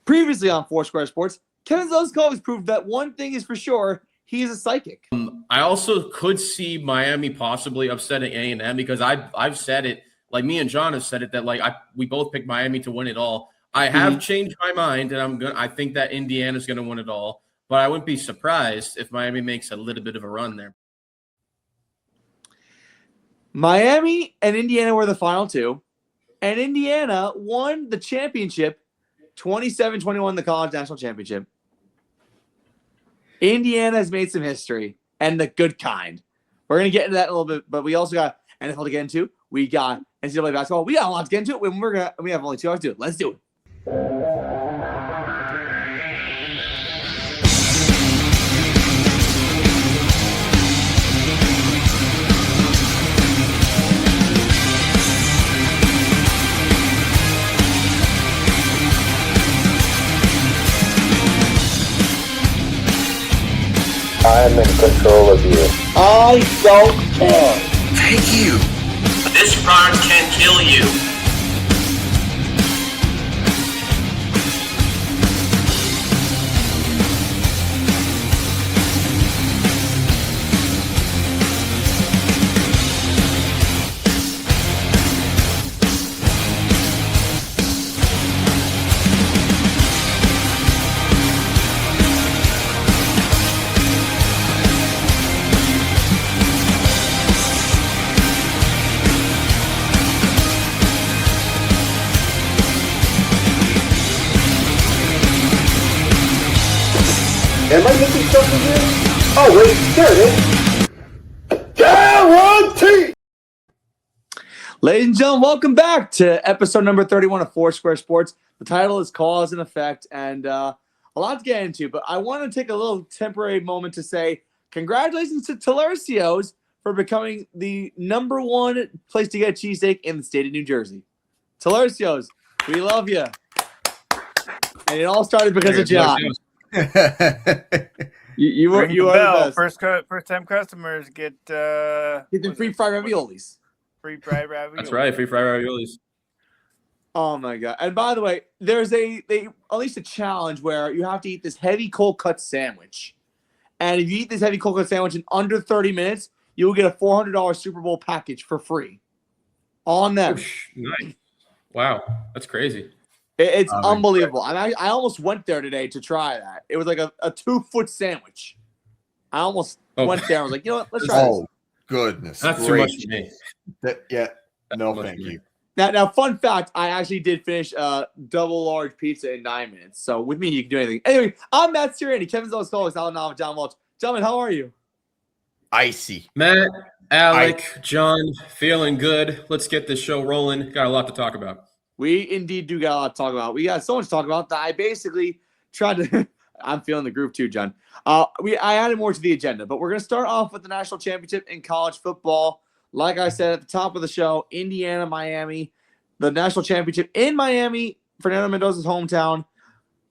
Previously on Foursquare Sports, Kevin Zosco has proved that one thing is for sure: he is a psychic. I also could see Miami possibly upsetting A&M because I've said it, like me and John have said it, that we both picked Miami to win it all. I have changed my mind, and I think that Indiana's going to win it all, but I wouldn't be surprised if Miami makes a little bit of a run there. Miami and Indiana were the final two, and Indiana won the championship 27-21, the college national championship. Indiana has made some history, and the good kind. We're going to get into that in a little bit, but we also got NFL to get into. We got NCAA basketball. We got a lot to get into. We have only 2 hours to do it. Let's do it. I'm in control of you. I don't care. Thank you. This product can kill you. Am I missing something here? Oh, wait, there it is. Guarantee! Ladies and gentlemen, welcome back to episode number 31 of Foursquare Sports. The title is Cause and Effect, and a lot to get into, but I want to take a little temporary moment to say congratulations to Talercio's for becoming the number 1 place to get a cheesesteak in the state of New Jersey. Talercio's, we love you. And it all started because of John. You are the best. First time customers get them free fried raviolis. Free fried raviolis. That's right, free fried raviolis. Oh my god! And by the way, there's at least a challenge where you have to eat this heavy cold cut sandwich, and if you eat this heavy cold cut sandwich in under 30 minutes, you will get a $400 Super Bowl package for free. On them. Nice. Wow, that's crazy. It's unbelievable. I almost went there today to try that. It was like a 2-foot sandwich. I almost went there. I was like, you know what? Let's try this. Oh, goodness. That's too much for me. No, thank you. Now, fun fact, I actually did finish a double large pizza in 9 minutes. So with me, you can do anything. Anyway, I'm Matt Sirianni. Kevin Zosco, Alan Nava, John Walsh. Gentlemen, how are you? Icy. Matt, Alec, John, feeling good. Let's get this show rolling. Got a lot to talk about. We indeed do got a lot to talk about. We got so much to talk about that I basically tried to – I'm feeling the groove too, John. I added more to the agenda, but we're going to start off with the national championship in college football. Like I said at the top of the show, Indiana, Miami, the national championship in Miami, Fernando Mendoza's hometown.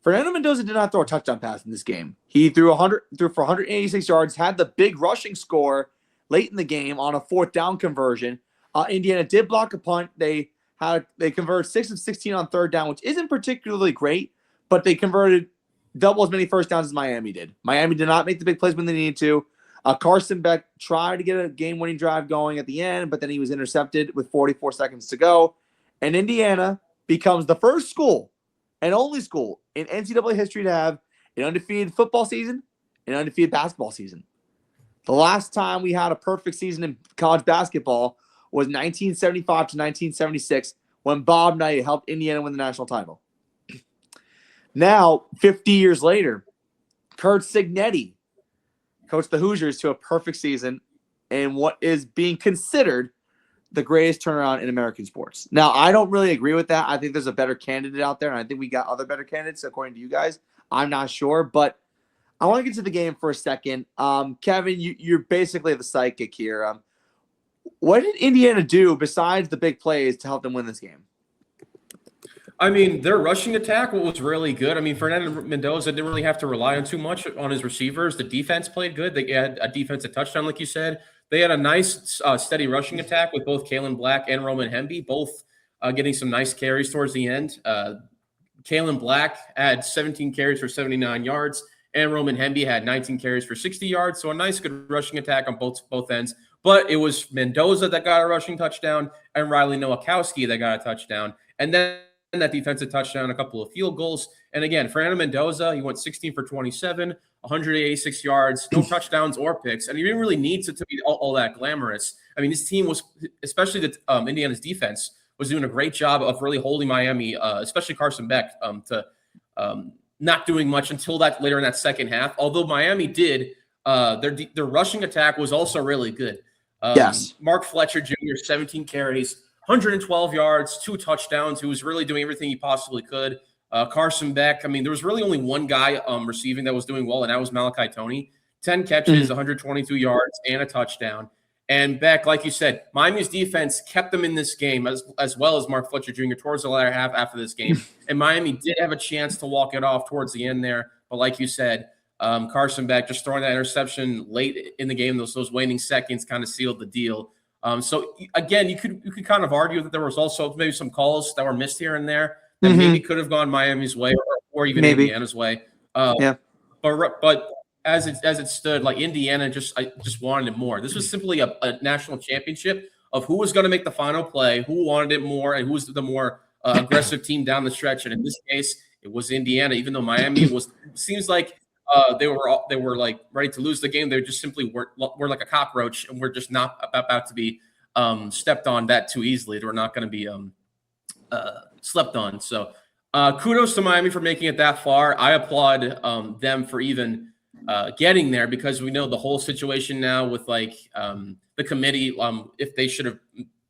Fernando Mendoza did not throw a touchdown pass in this game. He threw for 186 yards, had the big rushing score late in the game on a 4th down conversion. Indiana did block a punt. They converted 6 of 16 on 3rd down, which isn't particularly great, but they converted double as many first downs as Miami did. Miami did not make the big plays when they needed to. Carson Beck tried to get a game-winning drive going at the end, but then he was intercepted with 44 seconds to go. And Indiana becomes the first school and only school in NCAA history to have an undefeated football season and an undefeated basketball season. The last time we had a perfect season in college basketball was 1975 to 1976 when Bob Knight helped Indiana win the national title. Now, 50 years later, Curt Cignetti coached the Hoosiers to a perfect season in what is being considered the greatest turnaround in American sports. Now, I don't really agree with that. I think there's a better candidate out there, and I think we got other better candidates, according to you guys. I'm not sure, but I want to get to the game for a second. Kevin, you're basically the psychic here. What did Indiana do besides the big plays to help them win this game? I mean, their rushing attack was really good. I mean, Fernando Mendoza didn't really have to rely on too much on his receivers. The defense played good. They had a defensive touchdown, like you said. They had a nice, steady rushing attack with both Kalen Black and Roman Hemby, both getting some nice carries towards the end. Kalen Black had 17 carries for 79 yards, and Roman Hemby had 19 carries for 60 yards. So a nice, good rushing attack on both ends. But it was Mendoza that got a rushing touchdown and Riley Nowakowski that got a touchdown. And then that defensive touchdown, a couple of field goals. And again, Fernando Mendoza, he went 16 for 27, 186 yards, no touchdowns or picks. And he didn't really need to be all that glamorous. I mean, this team was, especially the Indiana's defense, was doing a great job of really holding Miami, especially Carson Beck, to not doing much until that later in that second half. Although Miami did, their rushing attack was also really good. Yes. Mark Fletcher Jr., 17 carries, 112 yards, 2 touchdowns. He was really doing everything he possibly could. Carson Beck, I mean, there was really only one guy receiving that was doing well, and that was Malachi Toney. 10 catches, 122 yards, and a touchdown. And Beck, like you said, Miami's defense kept them in this game as well as Mark Fletcher Jr. towards the latter half after this game. And Miami did have a chance to walk it off towards the end there. But like you said, Carson Beck just throwing that interception late in the game, those waning seconds kind of sealed the deal. So again, you could kind of argue that there was also maybe some calls that were missed here and there that maybe could have gone Miami's way or even Indiana's way. But as it stood, like Indiana just wanted it more. This was simply a national championship of who was going to make the final play, who wanted it more, and who was the more aggressive team down the stretch. And in this case, it was Indiana. Even though Miami seems like they were like ready to lose the game, they just simply were like a cockroach, and we're just not about to be stepped on that too easily. They were not going to be slept on. So kudos to Miami for making it that far. I applaud them for even getting there, because we know the whole situation now with like the committee, if they should have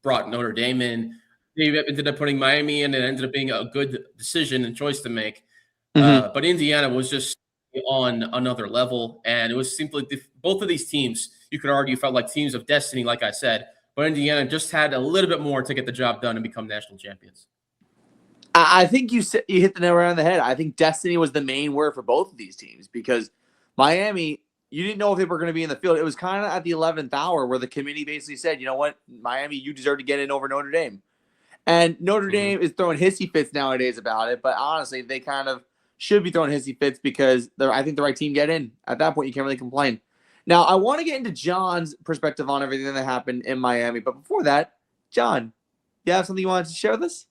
brought Notre Dame in, they ended up putting Miami in, and it ended up being a good decision and choice to make. But Indiana was just on another level, and it was simply both of these teams, you could argue, felt like teams of destiny, like I said, but Indiana just had a little bit more to get the job done and become national champions. I think you hit the nail right on the head. I think destiny was the main word for both of these teams, because Miami, you didn't know if they were going to be in the field. It was kind of at the 11th hour where the committee basically said, you know what, Miami, you deserve to get in over Notre Dame. And Notre Dame is throwing hissy fits nowadays about it, but honestly, they kind of should be throwing hissy fits because I think the right team get in. At that point, you can't really complain. Now, I want to get into John's perspective on everything that happened in Miami, but before that, John, you have something you wanted to share with us?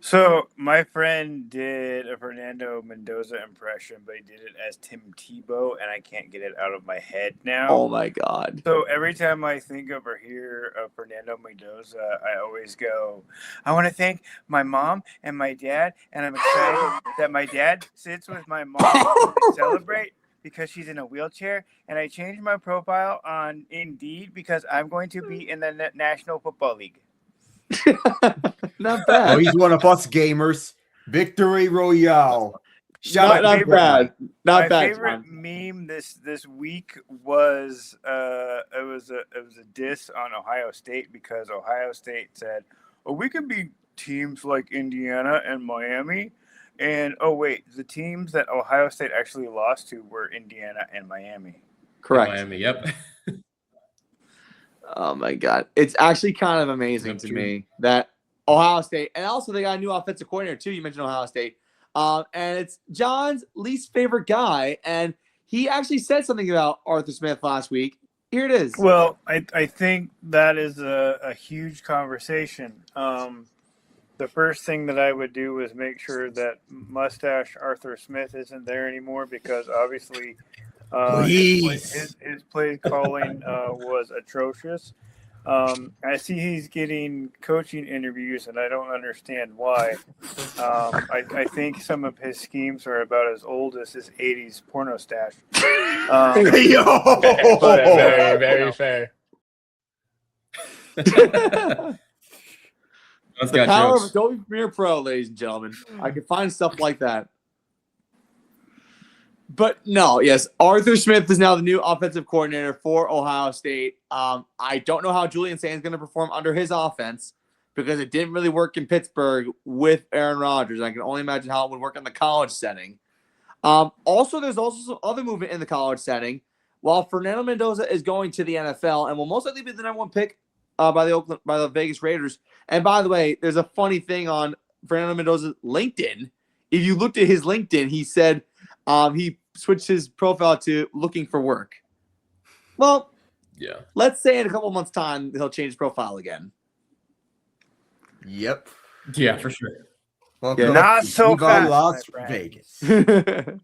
So my friend did a Fernando Mendoza impression, but he did it as Tim Tebow, and I can't get it out of my head now. Oh my God. So every time I think of or hear of Fernando Mendoza, I always go, I want to thank my mom and my dad, and I'm excited that my dad sits with my mom to celebrate because she's in a wheelchair, and I changed my profile on Indeed because I'm going to be in the National Football League. Not bad. Oh, he's one of us gamers. Victory Royale. Shout out. Not bad. Not My bad. favorite meme this week was it was a diss on Ohio State, because Ohio State said, "Oh, we can beat teams like Indiana and Miami," and oh wait, the teams that Ohio State actually lost to were Indiana and Miami. Correct. Miami, yep. Oh my God. It's actually kind of amazing to me that Ohio State, and also they got a new offensive coordinator too. You mentioned Ohio State. And it's John's least favorite guy. And he actually said something about Arthur Smith last week. Here it is. Well, I think that is a huge conversation. The first thing that I would do is make sure that mustache Arthur Smith isn't there anymore, because obviously his play calling was atrocious. I see he's getting coaching interviews, and I don't understand why. I think some of his schemes are about as old as his 80s porno stash. Very, very fair. The power of Adobe Premiere Pro, ladies and gentlemen. I can find stuff like that. But no, yes, Arthur Smith is now the new offensive coordinator for Ohio State. I don't know how Julian Sainz is going to perform under his offense, because it didn't really work in Pittsburgh with Aaron Rodgers. I can only imagine how it would work in the college setting. Also, there's also some other movement in the college setting. While Fernando Mendoza is going to the NFL and will most likely be the #1 pick by the Vegas Raiders. And by the way, there's a funny thing on Fernando Mendoza's LinkedIn, if you looked at his LinkedIn, he said he switched his profile to looking for work. Well, Yeah. let's say in a couple months' time, he'll change his profile again. Yep. Yeah, for sure. Welcome Not to so Viva fast, Las my friend. Vegas.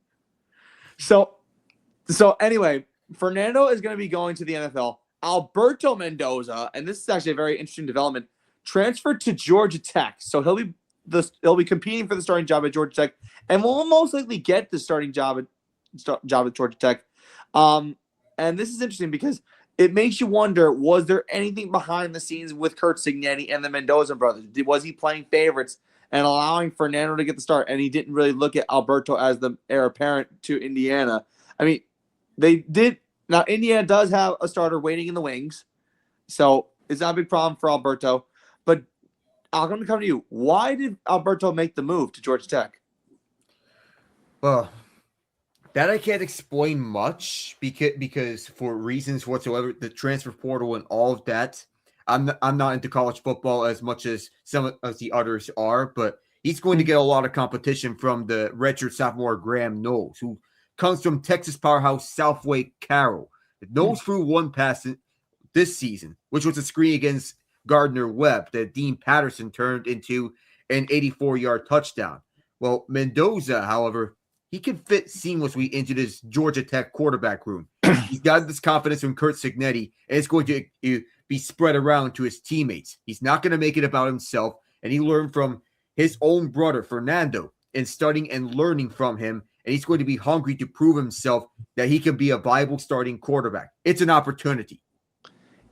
So anyway, Fernando is going to be going to the NFL. Alberto Mendoza, and this is actually a very interesting development, transferred to Georgia Tech. So he'll be competing for the starting job at Georgia Tech, and will most likely get the starting job at Georgia Tech. And this is interesting because it makes you wonder: was there anything behind the scenes with Curt Cignetti and the Mendoza brothers? Was he playing favorites and allowing Fernando to get the start, and he didn't really look at Alberto as the heir apparent to Indiana? I mean, they did. Now, Indiana does have a starter waiting in the wings, so it's not a big problem for Alberto. But I'm going to come to you. Why did Alberto make the move to Georgia Tech? Well, that I can't explain much because for reasons whatsoever, the transfer portal and all of that. I'm not into college football as much as some of the others are, but he's going to get a lot of competition from the redshirt sophomore Graham Knowles, who comes from Texas powerhouse Southway Carroll. Knowles threw one pass this season, which was a screen against Gardner Webb that Dean Patterson turned into an 84-yard touchdown. Well, Mendoza, however, he can fit seamlessly into this Georgia Tech quarterback room. He's got this confidence from Curt Cignetti, and it's going to be spread around to his teammates. He's not going to make it about himself, and he learned from his own brother, Fernando, and studying and learning from him, and he's going to be hungry to prove himself that he can be a viable starting quarterback. It's an opportunity.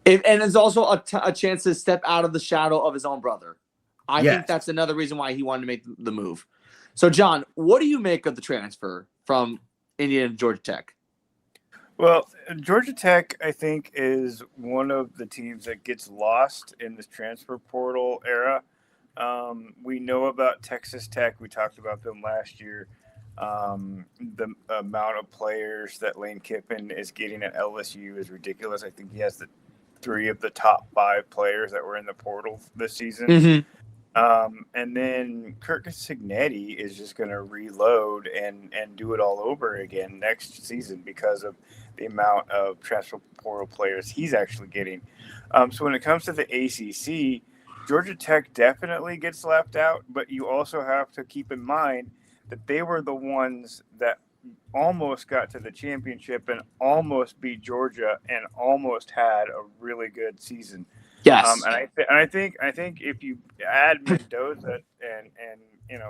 And it's also a chance to step out of the shadow of his own brother. I think that's another reason why he wanted to make the move. So, John, what do you make of the transfer from Indiana to Georgia Tech? Well, Georgia Tech, I think, is one of the teams that gets lost in this transfer portal era. We know about Texas Tech. We talked about them last year. The amount of players that Lane Kiffin is getting at LSU is ridiculous. I think he has 3 of the top 5 players that were in the portal this season. Mm-hmm. And then Curt Cignetti is just going to reload and do it all over again next season because of the amount of transfer portal players he's actually getting. So when it comes to the ACC, Georgia Tech definitely gets left out, but you also have to keep in mind that they were the ones that almost got to the championship and almost beat Georgia and almost had a really good season. Yes. And I think if you add Mendoza and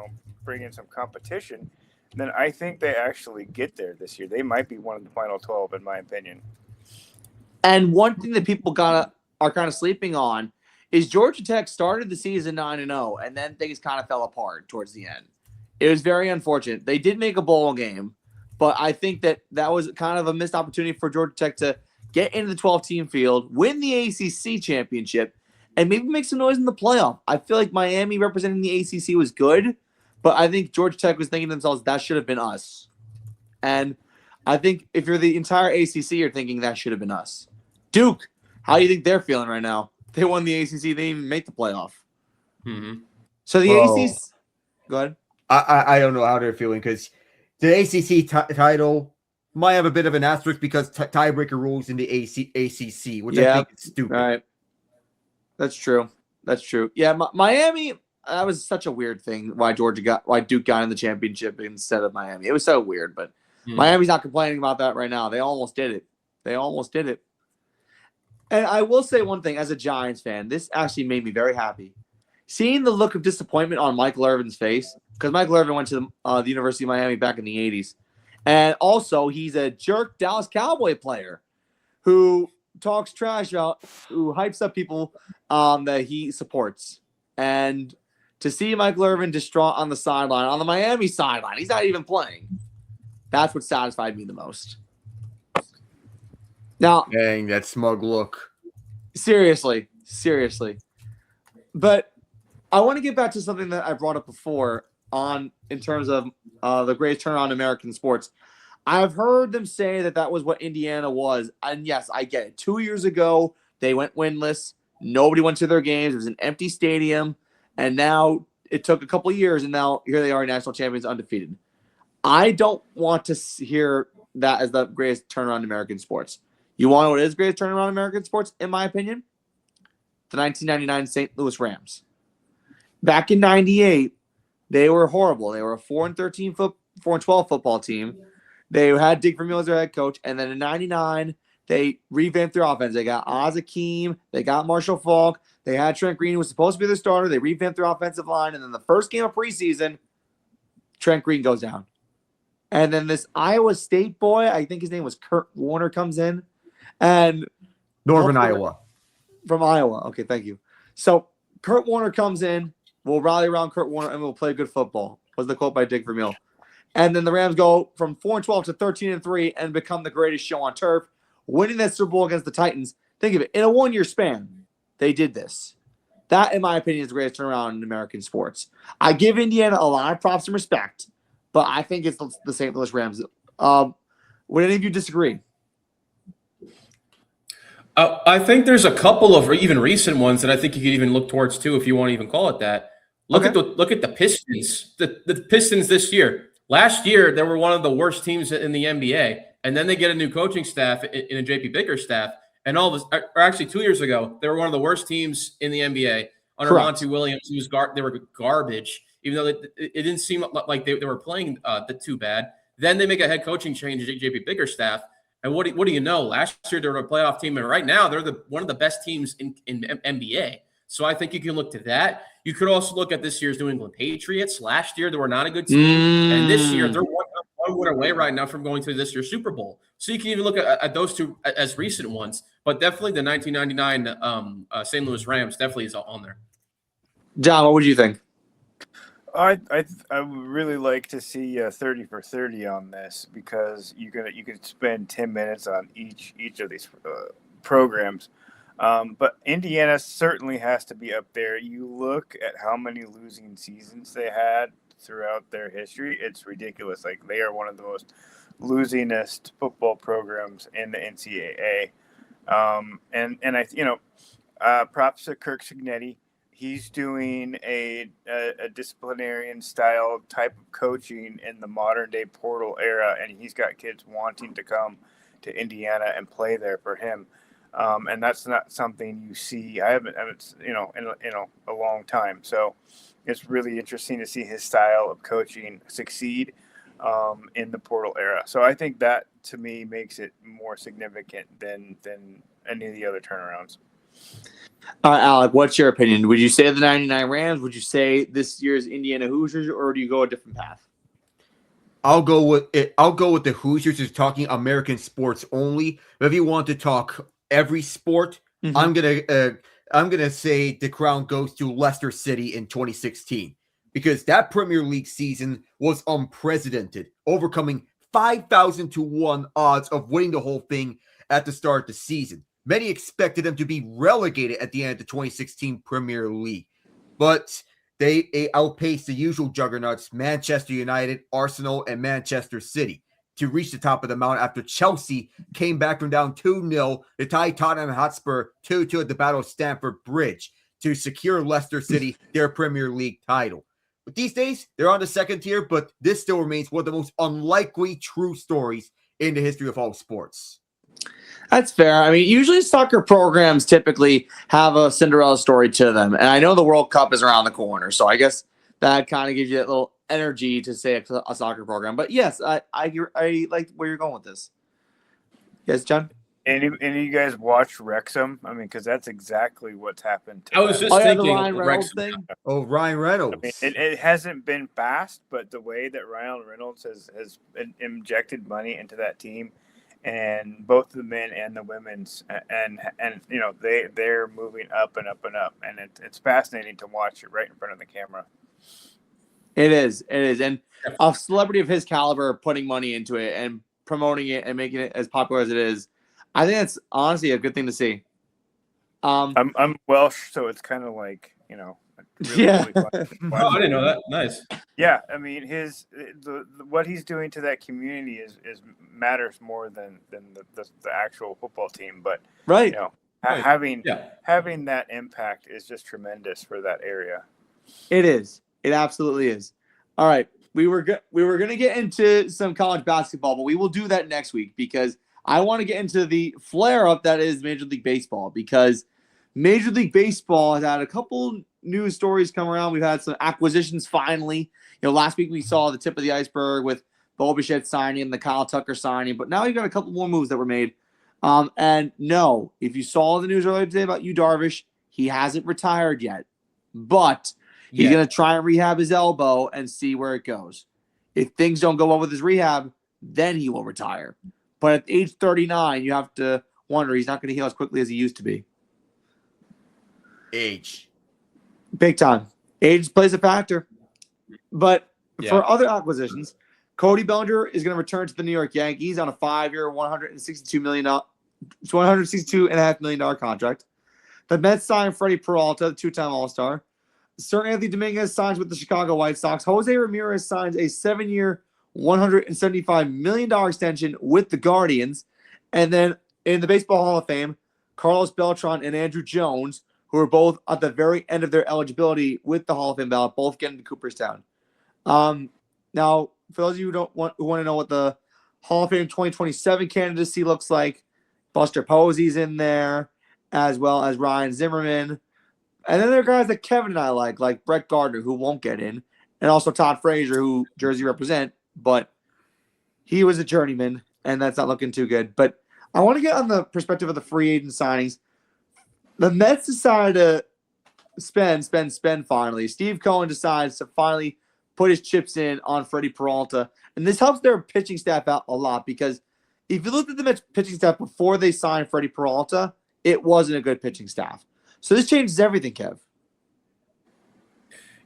bring in some competition, then I think they actually get there this year. They might be one of the final 12, in my opinion. And one thing that people are kind of sleeping on is Georgia Tech started the season 9-0, and then things kind of fell apart towards the end. It was very unfortunate. They did make a bowl game, but I think that was kind of a missed opportunity for Georgia Tech to get into the 12-team field, win the ACC championship, and maybe make some noise in the playoff. I feel like Miami representing the ACC was good, but I think Georgia Tech was thinking to themselves, that should have been us. And I think if you're the entire ACC, you're thinking that should have been us. Duke, how do you think they're feeling right now? They won the ACC. They didn't even make the playoff. Mm-hmm. So the ACC – go ahead. I don't know how they're feeling because the ACC title might have a bit of an asterisk because tiebreaker rules in the ACC, which I think is stupid. All right. That's true. Yeah, Miami, that was such a weird thing why Duke got in the championship instead of Miami. It was so weird, but Miami's not complaining about that right now. They almost did it. And I will say one thing, as a Giants fan, this actually made me very happy. Seeing the look of disappointment on Michael Irvin's face, because Michael Irvin went to the University of Miami back in the 80s. And also, he's a jerk Dallas Cowboy player who talks trash about, who hypes up people that he supports. And to see Michael Irvin distraught on the sideline, on the Miami sideline, he's not even playing. That's what satisfied me the most. Now, dang, that smug look. Seriously. But I want to get back to something that I brought up before in terms of the greatest turnaround in American sports. I've heard them say that was what Indiana was. And yes, I get it. 2 years ago, they went winless. Nobody went to their games. It was an empty stadium. And now it took a couple of years, and now here they are, national champions, undefeated. I don't want to hear that as the greatest turnaround in American sports. You want to know what is greatest turnaround in American sports, in my opinion? The 1999 St. Louis Rams. Back in '98, they were horrible. They were a 4-13 4-12 football team. They had Dick Vermeil as their head coach, and then in '99, they revamped their offense. They got Oz Akeem, they got Marshall Faulk, they had Trent Green, who was supposed to be their starter. They revamped their offensive line, and then the first game of preseason, Trent Green goes down. And then this Iowa State boy, I think his name was Kurt Warner, comes in, and Northern Iowa. From Iowa. Okay, thank you. So Kurt Warner comes in. We'll rally around Kurt Warner, and we'll play good football, was the quote by Dick Vermeil. And then the Rams go from 4-12 to 13-3 and become the greatest show on turf, winning that Super Bowl against the Titans. Think of it. In a 1-year span, they did this. That, in my opinion, is the greatest turnaround in American sports. I give Indiana a lot of props and respect, but I think it's the St. Louis Rams. Would any of you disagree? I think there's a couple of even recent ones that I think you could even look towards too, if you want to even call it that. Look at the Pistons. The Pistons this year. Last year, they were one of the worst teams in the NBA, and then they get a new coaching staff in a JP Bickerstaff, and all this. Or actually, 2 years ago, they were one of the worst teams in the NBA under Monty Williams. They were garbage, even though it didn't seem like they were playing too bad. Then they make a head coaching change at JP Bickerstaff. And what do you know? Last year they were a playoff team, and right now they're one of the best teams in NBA. So I think you can look to that. You could also look at this year's New England Patriots. Last year they were not a good team, and this year they're one win away right now from going to this year's Super Bowl. So you can even look at those two as recent ones, but definitely the 1999 St. Louis Rams definitely is on there. John, what would you think? I would really like to see 30 for 30 on this, because you could spend 10 minutes on each of these programs. But Indiana certainly has to be up there. You look at how many losing seasons they had throughout their history; it's ridiculous. Like, they are one of the most losingest football programs in the NCAA. Props to Kirk Cignetti. He's doing a disciplinarian style type of coaching in the modern day portal era, and he's got kids wanting to come to Indiana and play there for him. And that's not something you see. I haven't in a long time. So it's really interesting to see his style of coaching succeed in the portal era. So I think that, to me, makes it more significant than any of the other turnarounds. All right, Alec, what's your opinion? Would you say the 99 Rams? Would you say this year's Indiana Hoosiers, or do you go a different path? I'll go with it. I'll go with the Hoosiers. Is talking American sports only. But if you want to talk every sport, I'm gonna say the crown goes to Leicester City in 2016, because that Premier League season was unprecedented, overcoming 5,000 to 1 odds of winning the whole thing at the start of the season. Many expected them to be relegated at the end of the 2016 Premier League, but they outpaced the usual juggernauts, Manchester United, Arsenal, and Manchester City, to reach the top of the mountain after Chelsea came back from down 2-0 to tie Tottenham Hotspur 2-2 at the Battle of Stamford Bridge to secure Leicester City their Premier League title. But these days, they're on the second tier, but this still remains one of the most unlikely true stories in the history of all sports. That's fair. I mean, usually soccer programs typically have a Cinderella story to them. And I know the World Cup is around the corner, so I guess that kind of gives you that little energy to say a soccer program. But yes, I like where you're going with this. Yes, John? Any of you guys watch Wrexham? I mean, because that's exactly what's happened to I was them. just thinking the Ryan Reynolds thing. Oh, Ryan Reynolds. I mean, it hasn't been fast, but the way that Ryan Reynolds has injected money into that team, and both the men and the women's, and they're moving up and up and up, and it's fascinating to watch it right in front of the camera. It is, and a celebrity of his caliber putting money into it and promoting it and making it as popular as it is, I think that's honestly a good thing to see. I'm Welsh, so it's kind of like really, yeah. really fun. Oh, I didn't know that. Nice. Yeah, I mean, what he's doing to that community is matters more than the actual football team. But right, having that impact is just tremendous for that area. It is. It absolutely is. All right. We were going to get into some college basketball, but we will do that next week because I want to get into the flare-up that is Major League Baseball, because Major League Baseball has had a couple news stories come around. We've had some acquisitions finally. Last week we saw the tip of the iceberg with Bo Bichette signing, the Kyle Tucker signing, but now you've got a couple more moves that were made. And no, if you saw the news earlier today about Yu Darvish, he hasn't retired yet, but he's going to try and rehab his elbow and see where it goes. If things don't go well with his rehab, then he will retire. But at age 39, you have to wonder he's not going to heal as quickly as he used to be. Age. Big time. Age plays a factor. But for other acquisitions, Cody Bellinger is going to return to the New York Yankees on a 5-year, $162.5 million contract. The Mets signed Freddie Peralta, the two-time All-Star. Sir Anthony Dominguez signs with the Chicago White Sox. Jose Ramirez signs a 7-year, $175 million extension with the Guardians. And then in the Baseball Hall of Fame, Carlos Beltran and Andrew Jones, who are both at the very end of their eligibility with the Hall of Fame ballot, both getting to Cooperstown. Now, for those of you who want to know what the Hall of Fame 2027 candidacy looks like, Buster Posey's in there, as well as Ryan Zimmerman. And then there are guys that Kevin and I like Brett Gardner, who won't get in, and also Todd Frazier, who Jersey represent, but he was a journeyman, and that's not looking too good. But I want to get on the perspective of the free agent signings. The Mets decided to spend finally. Steve Cohen decides to finally put his chips in on Freddie Peralta, and this helps their pitching staff out a lot, because if you looked at the Mets pitching staff before they signed Freddie Peralta, it wasn't a good pitching staff. So this changes everything, Kev.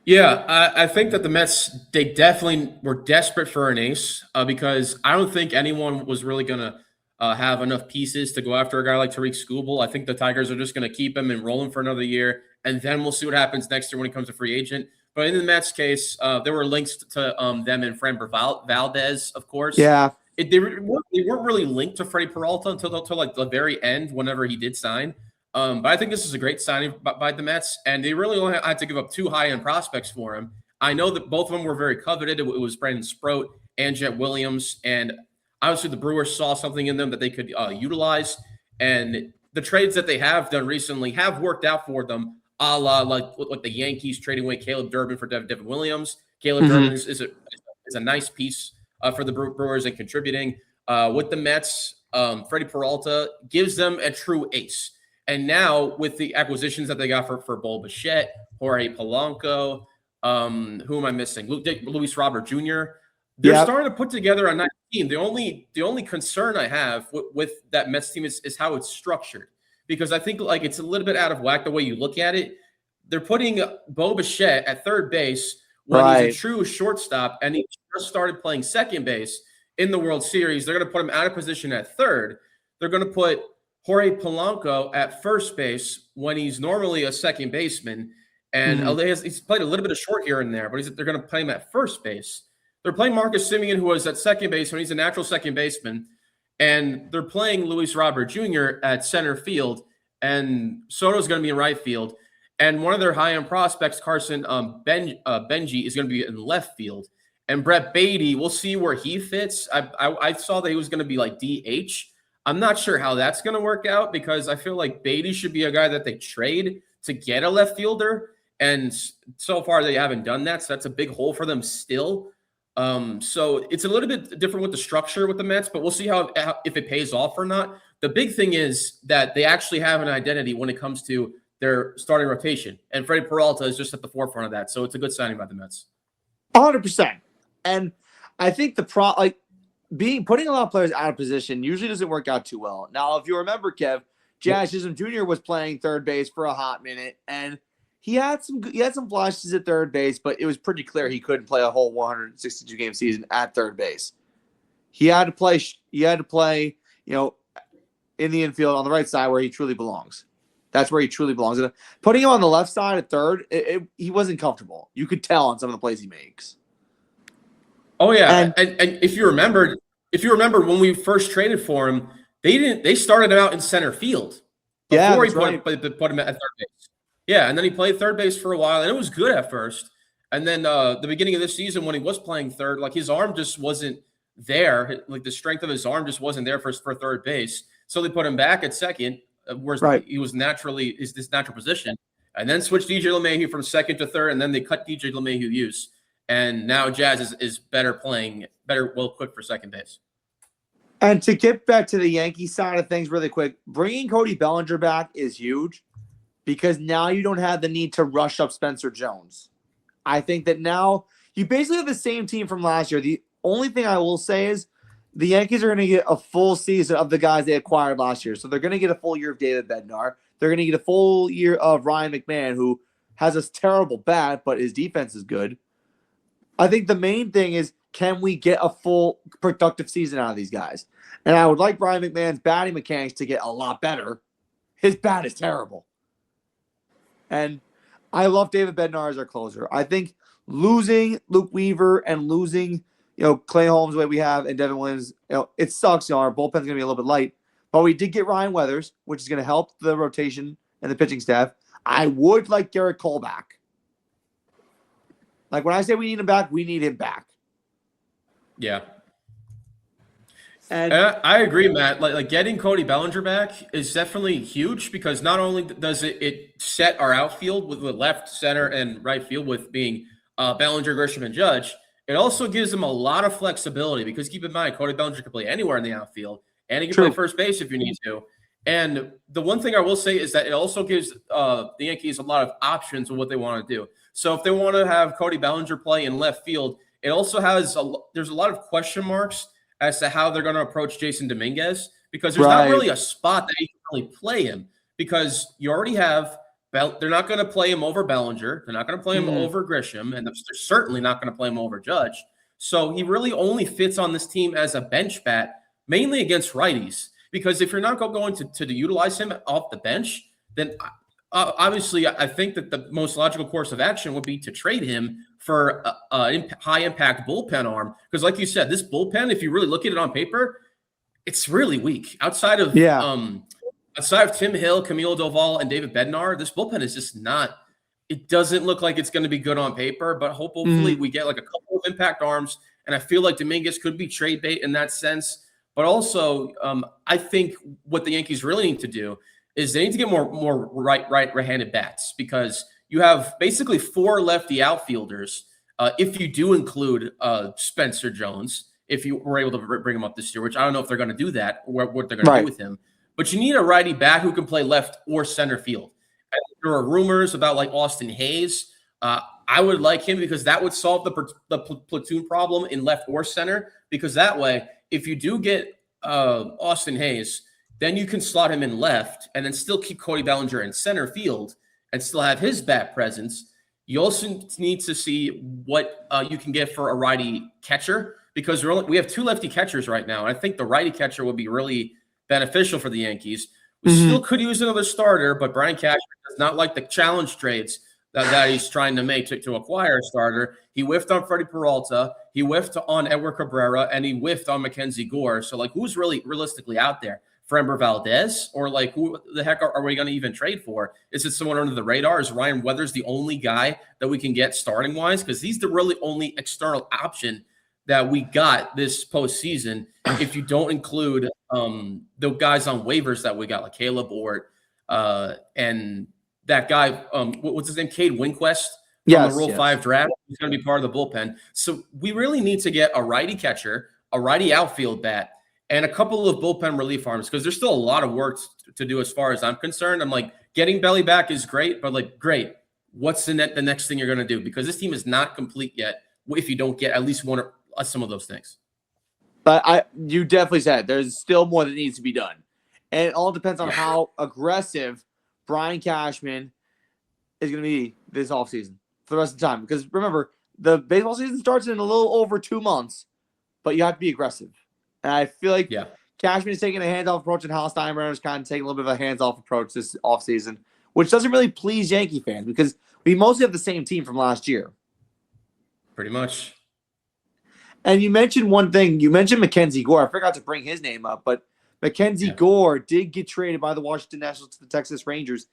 Yeah, I think that the Mets, they definitely were desperate for an ace because I don't think anyone was really going to have enough pieces to go after a guy like Tariq Skubal. I think the Tigers are just going to keep him and roll him for another year, and then we'll see what happens next year when he comes a free agent. But in the Mets case, there were links to them and Framber Valdez, of course. Yeah. They weren't really linked to Freddie Peralta until like the very end, whenever he did sign. But I think this is a great signing by the Mets, and they really only had to give up 2 high-end prospects for him. I know that both of them were very coveted. It was Brandon Sproat and Jet Williams, and obviously the Brewers saw something in them that they could utilize. And the trades that they have done recently have worked out for them, a la like the Yankees trading away Caleb Durbin for Devin Williams. Caleb Durbin is a nice piece for the Brewers and contributing. With the Mets, Freddie Peralta gives them a true ace. And now with the acquisitions that they got for Bo Bichette, Jorge Polanco, who am I missing? Luis Robert Jr. They're starting to put together a nice team. The only concern I have with that Mets team is how it's structured, because I think like it's a little bit out of whack the way you look at it. They're putting Bo Bichette at third base when he's a true shortstop, and he just started playing second base in the World Series. They're going to put him out of position at third. They're going to put Jorge Polanco at first base when he's normally a second baseman. And he's played a little bit of short here and there, but they're going to play him at first base. They're playing Marcus Semien, who was at second base when he's a natural second baseman. And they're playing Luis Robert Jr. at center field. And Soto's going to be in right field. And one of their high-end prospects, Carson Benji, is going to be in left field. And Brett Beatty, we'll see where he fits. I saw that he was going to be like DH. I'm not sure how that's going to work out, because I feel like Beatty should be a guy that they trade to get a left fielder. And so far they haven't done that. So that's a big hole for them still. So it's a little bit different with the structure with the Mets, but we'll see if it pays off or not. The big thing is that they actually have an identity when it comes to their starting rotation. And Freddie Peralta is just at the forefront of that. So it's a good signing by the Mets. 100%. And I think putting a lot of players out of position usually doesn't work out too well. Now, if you remember, Kev, Jazz Chisholm Jr. was playing third base for a hot minute, and he had some flashes at third base, but it was pretty clear he couldn't play a whole 162 game season at third base. He had to play, in the infield on the right side where he truly belongs. That's where he truly belongs. And putting him on the left side at third, he wasn't comfortable. You could tell on some of the plays he makes. Oh yeah, and if you remember when we first traded for him, they started him out in center field before he put him at third base. Yeah, and then he played third base for a while, and it was good at first. And then the beginning of this season when he was playing third, like his arm just wasn't there. Like the strength of his arm just wasn't there for third base. So they put him back at second, where he was this natural position, and then switched DJ LeMahieu from second to third, and then they cut DJ LeMahieu use. And now Jazz is better equipped for second base. And to get back to the Yankee side of things really quick, bringing Cody Bellinger back is huge because now you don't have the need to rush up Spencer Jones. I think that now you basically have the same team from last year. The only thing I will say is the Yankees are going to get a full season of the guys they acquired last year. So they're going to get a full year of David Bednar. They're going to get a full year of Ryan McMahon, who has a terrible bat, but his defense is good. I think the main thing is, can we get a full productive season out of these guys? And I would like Ryan McMahon's batting mechanics to get a lot better. His bat is terrible. And I love David Bednar as our closer. I think losing Luke Weaver and losing, Clay Holmes the way we have and Devin Williams, it sucks. Our bullpen's going to be a little bit light. But we did get Ryan Weathers, which is going to help the rotation and the pitching staff. I would like Garrett Cole back. Like when I say we need him back, we need him back. Yeah. And I agree, Matt. Like getting Cody Bellinger back is definitely huge because not only does it set our outfield with left, center, and right field with being Bellinger, Grisham, and Judge, it also gives them a lot of flexibility because keep in mind, Cody Bellinger can play anywhere in the outfield and he can play first base if you need to. And the one thing I will say is that it also gives the Yankees a lot of options of what they want to do. So if they want to have Cody Bellinger play in left field, it also has there's a lot of question marks as to how they're going to approach Jason Dominguez because there's not really a spot that you can really play him because you already have they're not going to play him over Bellinger. They're not going to play him over Grisham, and they're certainly not going to play him over Judge. So he really only fits on this team as a bench bat, mainly against righties. Because if you're not going to utilize him off the bench, then obviously I think that the most logical course of action would be to trade him for a high-impact bullpen arm. Because like you said, this bullpen, if you really look at it on paper, it's really weak. Outside of Tim Hill, Camilo Doval, and David Bednar, this bullpen is just not – it doesn't look like it's going to be good on paper, but hopefully we get like a couple of impact arms, and I feel like Dominguez could be trade bait in that sense. But also, I think what the Yankees really need to do is they need to get more right-handed bats because you have basically 4 lefty outfielders. If you do include Spencer Jones, if you were able to bring him up this year, which I don't know if they're going to do that or what they're going to do with him. But you need a righty bat who can play left or center field. And there are rumors about like Austin Hayes. I would like him because that would solve the platoon problem in left or center because that way – if you do get Austin Hayes, then you can slot him in left and then still keep Cody Bellinger in center field and still have his bat presence. You also need to see what you can get for a righty catcher because we have 2 lefty catchers right now. And I think the righty catcher would be really beneficial for the Yankees. We still could use another starter, but Brian Cashman does not like the challenge trades that he's trying to make to acquire a starter. He whiffed on Freddie Peralta. He whiffed on Edward Cabrera, and he whiffed on Mackenzie Gore. So, like, who's really realistically out there? Framber Valdez? Or, like, who the heck are we going to even trade for? Is it someone under the radar? Is Ryan Weathers the only guy that we can get starting-wise? Because he's the really only external option that we got this postseason if you don't include the guys on waivers that we got, like Caleb Ort and that guy, what's his name? Cade Winquist from the Rule 5 draft. He's going to be part of the bullpen. So we really need to get a righty catcher, a righty outfield bat, and a couple of bullpen relief arms because there's still a lot of work to do as far as I'm concerned. I'm like, getting Belly back is great, but like, great. What's the next thing you're going to do? Because this team is not complete yet if you don't get at least one or some of those things. But you definitely said there's still more that needs to be done. And it all depends on how aggressive Brian Cashman is going to be this offseason for the rest of the time. Because remember, the baseball season starts in a little over 2 months, but you have to be aggressive. And I feel like Cashman is taking a hands-off approach, and Hal Steinbrenner is kind of taking a little bit of a hands-off approach this offseason, which doesn't really please Yankee fans because we mostly have the same team from last year. Pretty much. And you mentioned one thing. You mentioned Mackenzie Gore. I forgot to bring his name up, but Mackenzie Gore did get traded by the Washington Nationals to the Texas Rangers.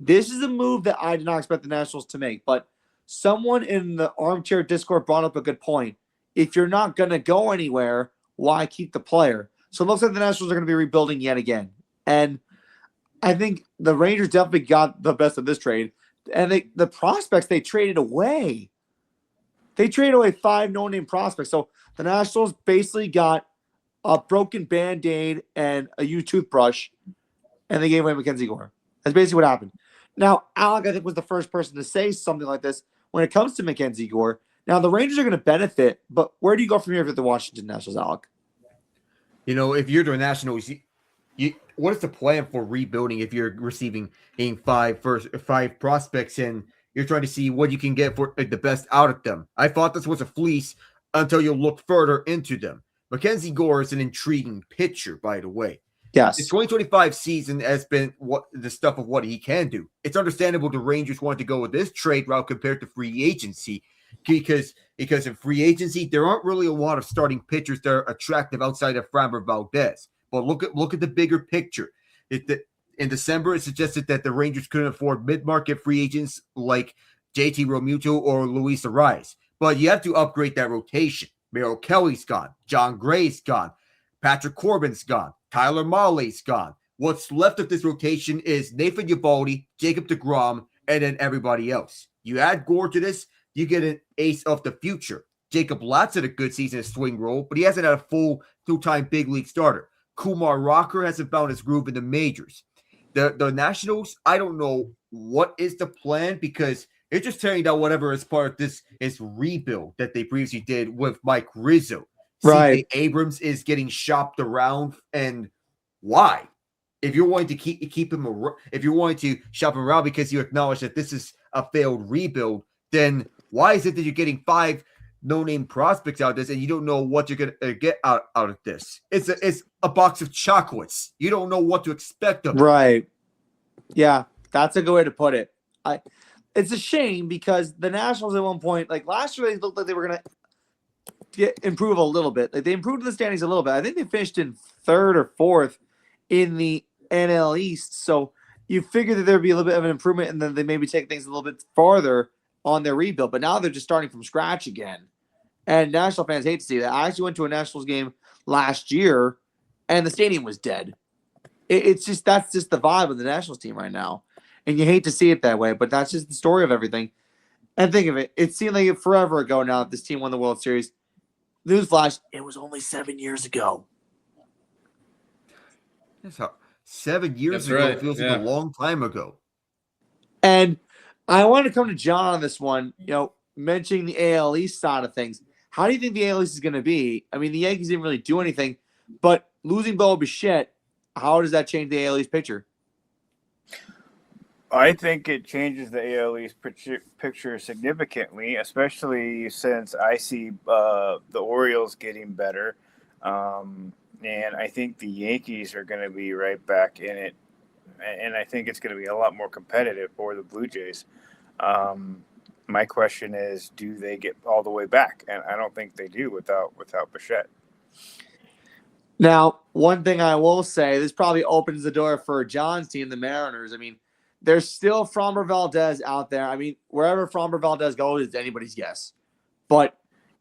This is a move that I did not expect the Nationals to make, but someone in the armchair Discord brought up a good point. If you're not going to go anywhere, why keep the player? So it looks like the Nationals are going to be rebuilding yet again. And I think the Rangers definitely got the best of this trade. And the prospects they traded away. They traded away 5 no-name prospects. So the Nationals basically got a broken Band-Aid and a used toothbrush, and they gave away Mackenzie Gore. That's basically what happened. Now, Alec, I think, was the first person to say something like this when it comes to Mackenzie Gore. Now, the Rangers are going to benefit, but where do you go from here with the Washington Nationals, Alec? You know, if you're the Nationals, what is the plan for rebuilding if you're receiving 5 prospects and you're trying to see what you can get for the best out of them? I thought this was a fleece until you look further into them. Mackenzie Gore is an intriguing pitcher, by the way. Yes. The 2025 season has been the stuff of what he can do. It's understandable the Rangers wanted to go with this trade route compared to free agency because in free agency, there aren't really a lot of starting pitchers that are attractive outside of Framber Valdez. But look at the bigger picture. In December, it suggested that the Rangers couldn't afford mid-market free agents like JT Realmuto or Luis Arias. But you have to upgrade that rotation. Merrill Kelly's gone. John Gray's gone. Patrick Corbin's gone. Tyler Mahle's gone. What's left of this rotation is Nathan Eovaldi, Jacob deGrom, and then everybody else. You add Gore to this, you get an ace of the future. Jacob Latz had a good season in swing role, but he hasn't had a full two-time big league starter. Kumar Rocker hasn't found his groove in the majors. The Nationals, I don't know what is the plan because they're just tearing down whatever is part of this is rebuild that they previously did with Mike Rizzo. Right. C.J. Abrams is getting shopped around, and why? If you're wanting to keep him, if you're wanting to shop him around because you acknowledge that this is a failed rebuild, then why is it that you're getting 5 no-name prospects out of this and you don't know what you're gonna get out of this? It's a box of chocolates. You don't know what to expect of it. Right. Yeah, that's a good way to put it. It's a shame because the Nationals at one point, like last year, they looked like they were gonna improve a little bit. Like they improved in the standings a little bit. I think they finished in 3rd or 4th in the NL East. So you figure that there'd be a little bit of an improvement, and then they maybe take things a little bit farther on their rebuild. But now they're just starting from scratch again. And National fans hate to see that. I actually went to a Nationals game last year, and the stadium was dead. It's just that's just the vibe of the Nationals team right now. And you hate to see it that way, but that's just the story of everything. And think of it. It seemed like forever ago now that this team won the World Series. Newsflash, it was only 7 years ago. That's how 7 years That's ago right. feels like a long time ago. And I want to come to John on this one, mentioning the AL East side of things. How do you think the AL East is going to be? I mean, the Yankees didn't really do anything, but losing Bo Bichette, how does that change the AL East picture? I think it changes the AL East picture significantly, especially since I see the Orioles getting better. And I think the Yankees are going to be right back in it. And I think it's going to be a lot more competitive for the Blue Jays. My question is, do they get all the way back? And I don't think they do without Bichette. Now, one thing I will say, this probably opens the door for John's team, the Mariners. I mean, there's still Framber Valdez out there. I mean, wherever Framber Valdez goes, it's anybody's guess. But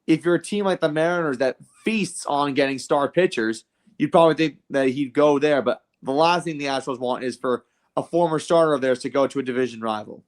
if you're a team like the Mariners that feasts on getting star pitchers, you'd probably think that he'd go there. But the last thing the Astros want is for a former starter of theirs to go to a division rival.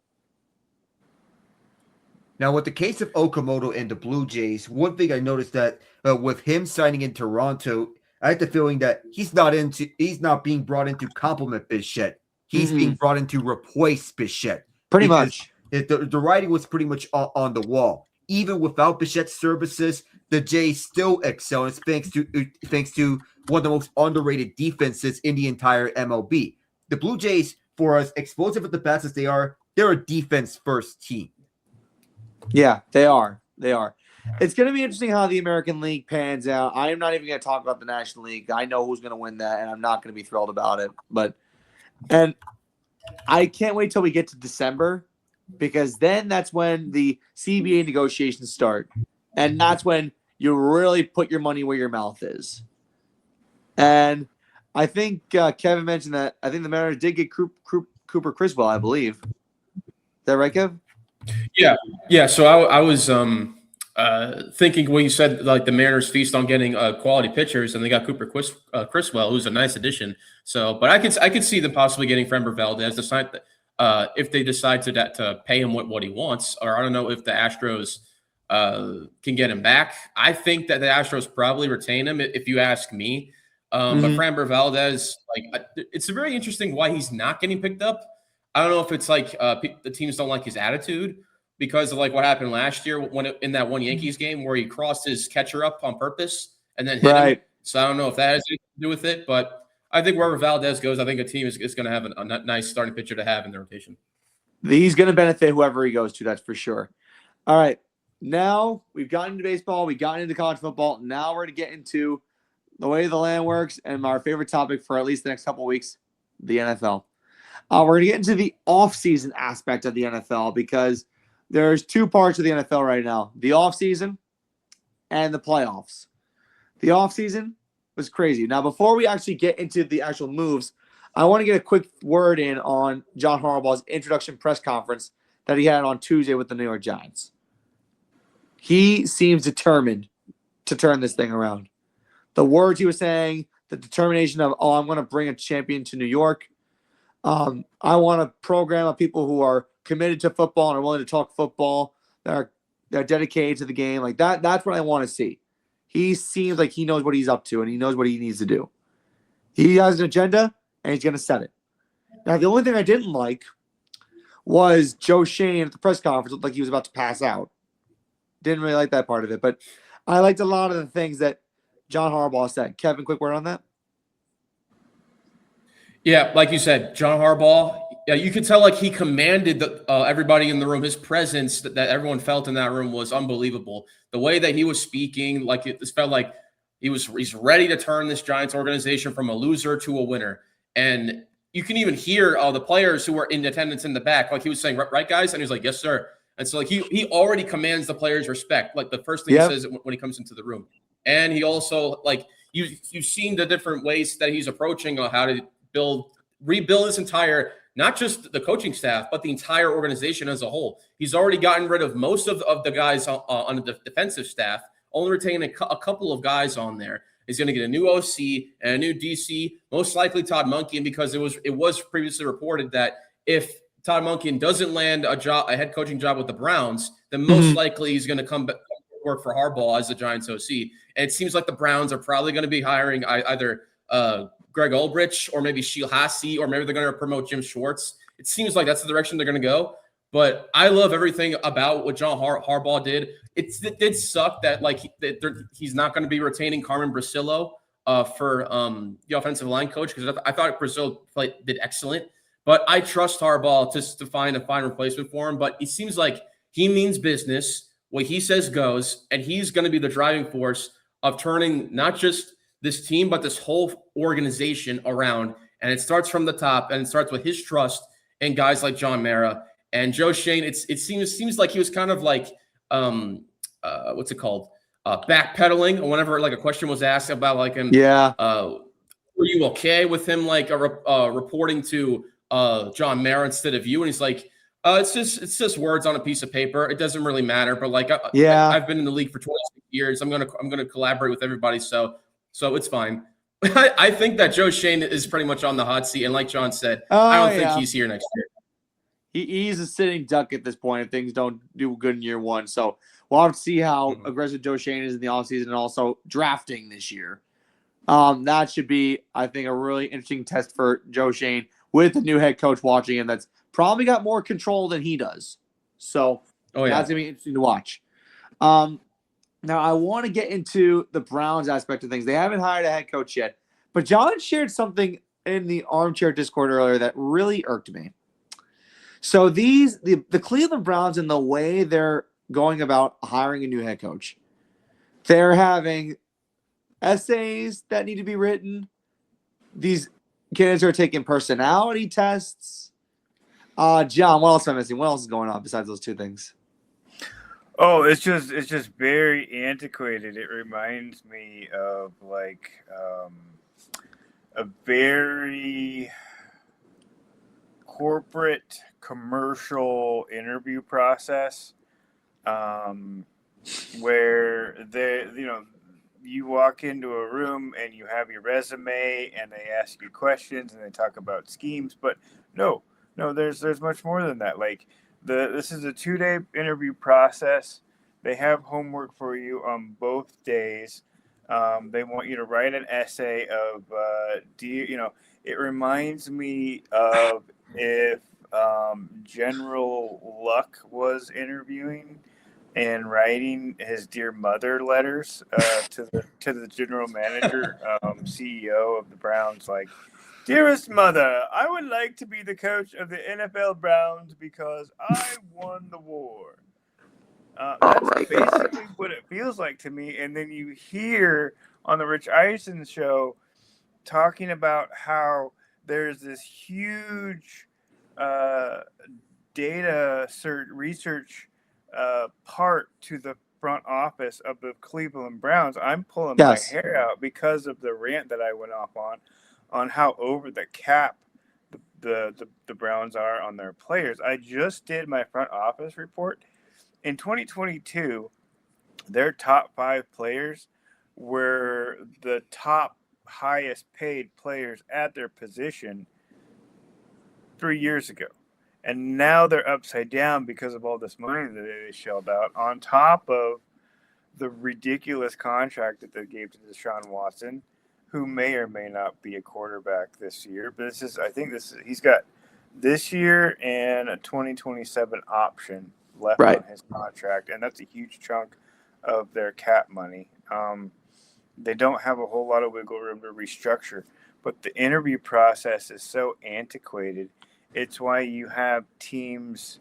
Now, with the case of Okamoto and the Blue Jays, one thing I noticed that with him signing in Toronto, I had the feeling that he's not being brought in to complement Bichette. He's being brought in to replace Bichette. Pretty much. The writing was pretty much on the wall. Even without Bichette's services, the Jays still excel. And it's thanks to one of the most underrated defenses in the entire MLB. The Blue Jays, for as explosive at the bats as they are, they're a defense-first team. Yeah, they are. They are. It's going to be interesting how the American League pans out. I am not even going to talk about the National League. I know who's going to win that, and I'm not going to be thrilled about it. And I can't wait till we get to December, because then that's when the CBA negotiations start. And that's when you really put your money where your mouth is. And I think Kevin mentioned that I think the Mariners did get Cooper Criswell, I believe. Is that right, Kev? Yeah. So I was thinking when you said like the Mariners feast on getting quality pitchers, and they got Cooper Criswell, who's a nice addition. So, but I could see them possibly getting Framber Valdez. If they decide to pay him what he wants, or I don't know if the Astros can get him back. I think that the Astros probably retain him if you ask me. But Framber Valdez, it's very interesting why he's not getting picked up. I don't know if it's like the teams don't like his attitude because of like what happened last year in that one Yankees game where he crossed his catcher up on purpose and then hit him. So I don't know if that has anything to do with it, but I think wherever Valdez goes, I think a team is going to have a nice starting pitcher to have in their rotation. He's going to benefit whoever he goes to, that's for sure. All right. Now we've gotten into baseball. We've gotten into college football. Now we're going to get into the way the land works and our favorite topic for at least the next couple of weeks, the NFL. We're going to get into the offseason aspect of the NFL because there's two parts of the NFL right now, the offseason and the playoffs. The offseason was crazy. Now, before we actually get into the actual moves, I want to get a quick word in on John Harbaugh's introduction press conference that he had on Tuesday with the New York Giants. He seems determined to turn this thing around. The words he was saying, the determination of, I'm going to bring a champion to New York. I want a program of people who are committed to football and are willing to talk football, that are dedicated to the game. Like that. That's what I want to see. He seems like he knows what he's up to and he knows what he needs to do. He has an agenda and he's going to set it. Now, the only thing I didn't like was Joe Shane at the press conference looked like he was about to pass out. Didn't really like that part of it, but I liked a lot of the things that John Harbaugh said. Kevin, quick word on that? Yeah, like you said, John Harbaugh, you could tell like he commanded everybody in the room. His presence that everyone felt in that room was unbelievable. The way that he was speaking, like it felt like he's ready to turn this Giants organization from a loser to a winner. And you can even hear the players who were in attendance in the back, like he was saying, right, guys? And he was like, yes, sir. And so like he already commands the players' respect. Like the first thing he says when he comes into the room. And he also like you've seen the different ways that he's approaching how to rebuild his entire, not just the coaching staff, but the entire organization as a whole. He's already gotten rid of most of the guys on the defensive staff, only retaining a couple of guys on there. He's going to get a new OC and a new DC, most likely Todd Monken, because it was previously reported that if Todd Monken doesn't land a head coaching job with the Browns, then most likely he's going to come back work for Harbaugh as the Giants OC. And it seems like the Browns are probably going to be hiring either Greg Olbrich or maybe Sheil Hassie, or maybe they're going to promote Jim Schwartz. It seems like that's the direction they're going to go. But I love everything about what John Harbaugh did. It did suck that he's not going to be retaining Carmen Brasillo for the offensive line coach, because I thought Brasillo did excellent. But I trust Harbaugh to find a fine replacement for him. But it seems like he means business. What he says goes, and he's going to be the driving force of turning not just this team, but this whole organization around. And it starts from the top, and it starts with his trust in guys like John Mara and Joe Shane. It seems like he was kind of like what's it called? Backpedaling whenever like a question was asked about like him. Yeah. Were you okay with him like reporting to John Mara instead of you? And he's like, it's just words on a piece of paper. It doesn't really matter. But like, I've been in the league for 26 years. I'm gonna collaborate with everybody. So it's fine. I think that Joe Shane is pretty much on the hot seat. And like John said, I don't think he's here next year. He's a sitting duck at this point if things don't do good in year one. So we'll have to see how aggressive Joe Shane is in the offseason and also drafting this year. That should be, I think, a really interesting test for Joe Shane with the new head coach watching him that's probably got more control than he does. So that's going to be interesting to watch. Now, I want to get into the Browns aspect of things. They haven't hired a head coach yet, but John shared something in the Armchair Discord earlier that really irked me. So the Cleveland Browns and the way they're going about hiring a new head coach, they're having essays that need to be written. These candidates are taking personality tests. John, what else am I missing? What else is going on besides those two things? Oh, it's just very antiquated. It reminds me of like a very corporate commercial interview process, where you walk into a room and you have your resume and they ask you questions and they talk about schemes. But no, there's much more than that. Like this is a 2-day interview process. They have homework for you on both days. They want you to write an essay of, it reminds me of if General Luck was interviewing and writing his dear mother letters to the general manager, CEO of the Browns, like, dearest mother, I would like to be the coach of the NFL Browns because I won the war. That's basically what it feels like to me. And then you hear on the Rich Eisen show talking about how there's this huge data research part to the front office of the Cleveland Browns. I'm pulling my hair out because of the rant that I went off on how over the cap the Browns are on their players. I just did my front office report. In 2022, their top 5 players were the top highest paid players at their position 3 years ago. And now they're upside down because of all this money that they shelled out, on top of the ridiculous contract that they gave to Deshaun Watson, who may or may not be a quarterback this year. But he's got this year and a 2027 option left on his contract, and that's a huge chunk of their cap money. They don't have a whole lot of wiggle room to restructure, but the interview process is so antiquated. It's why you have teams.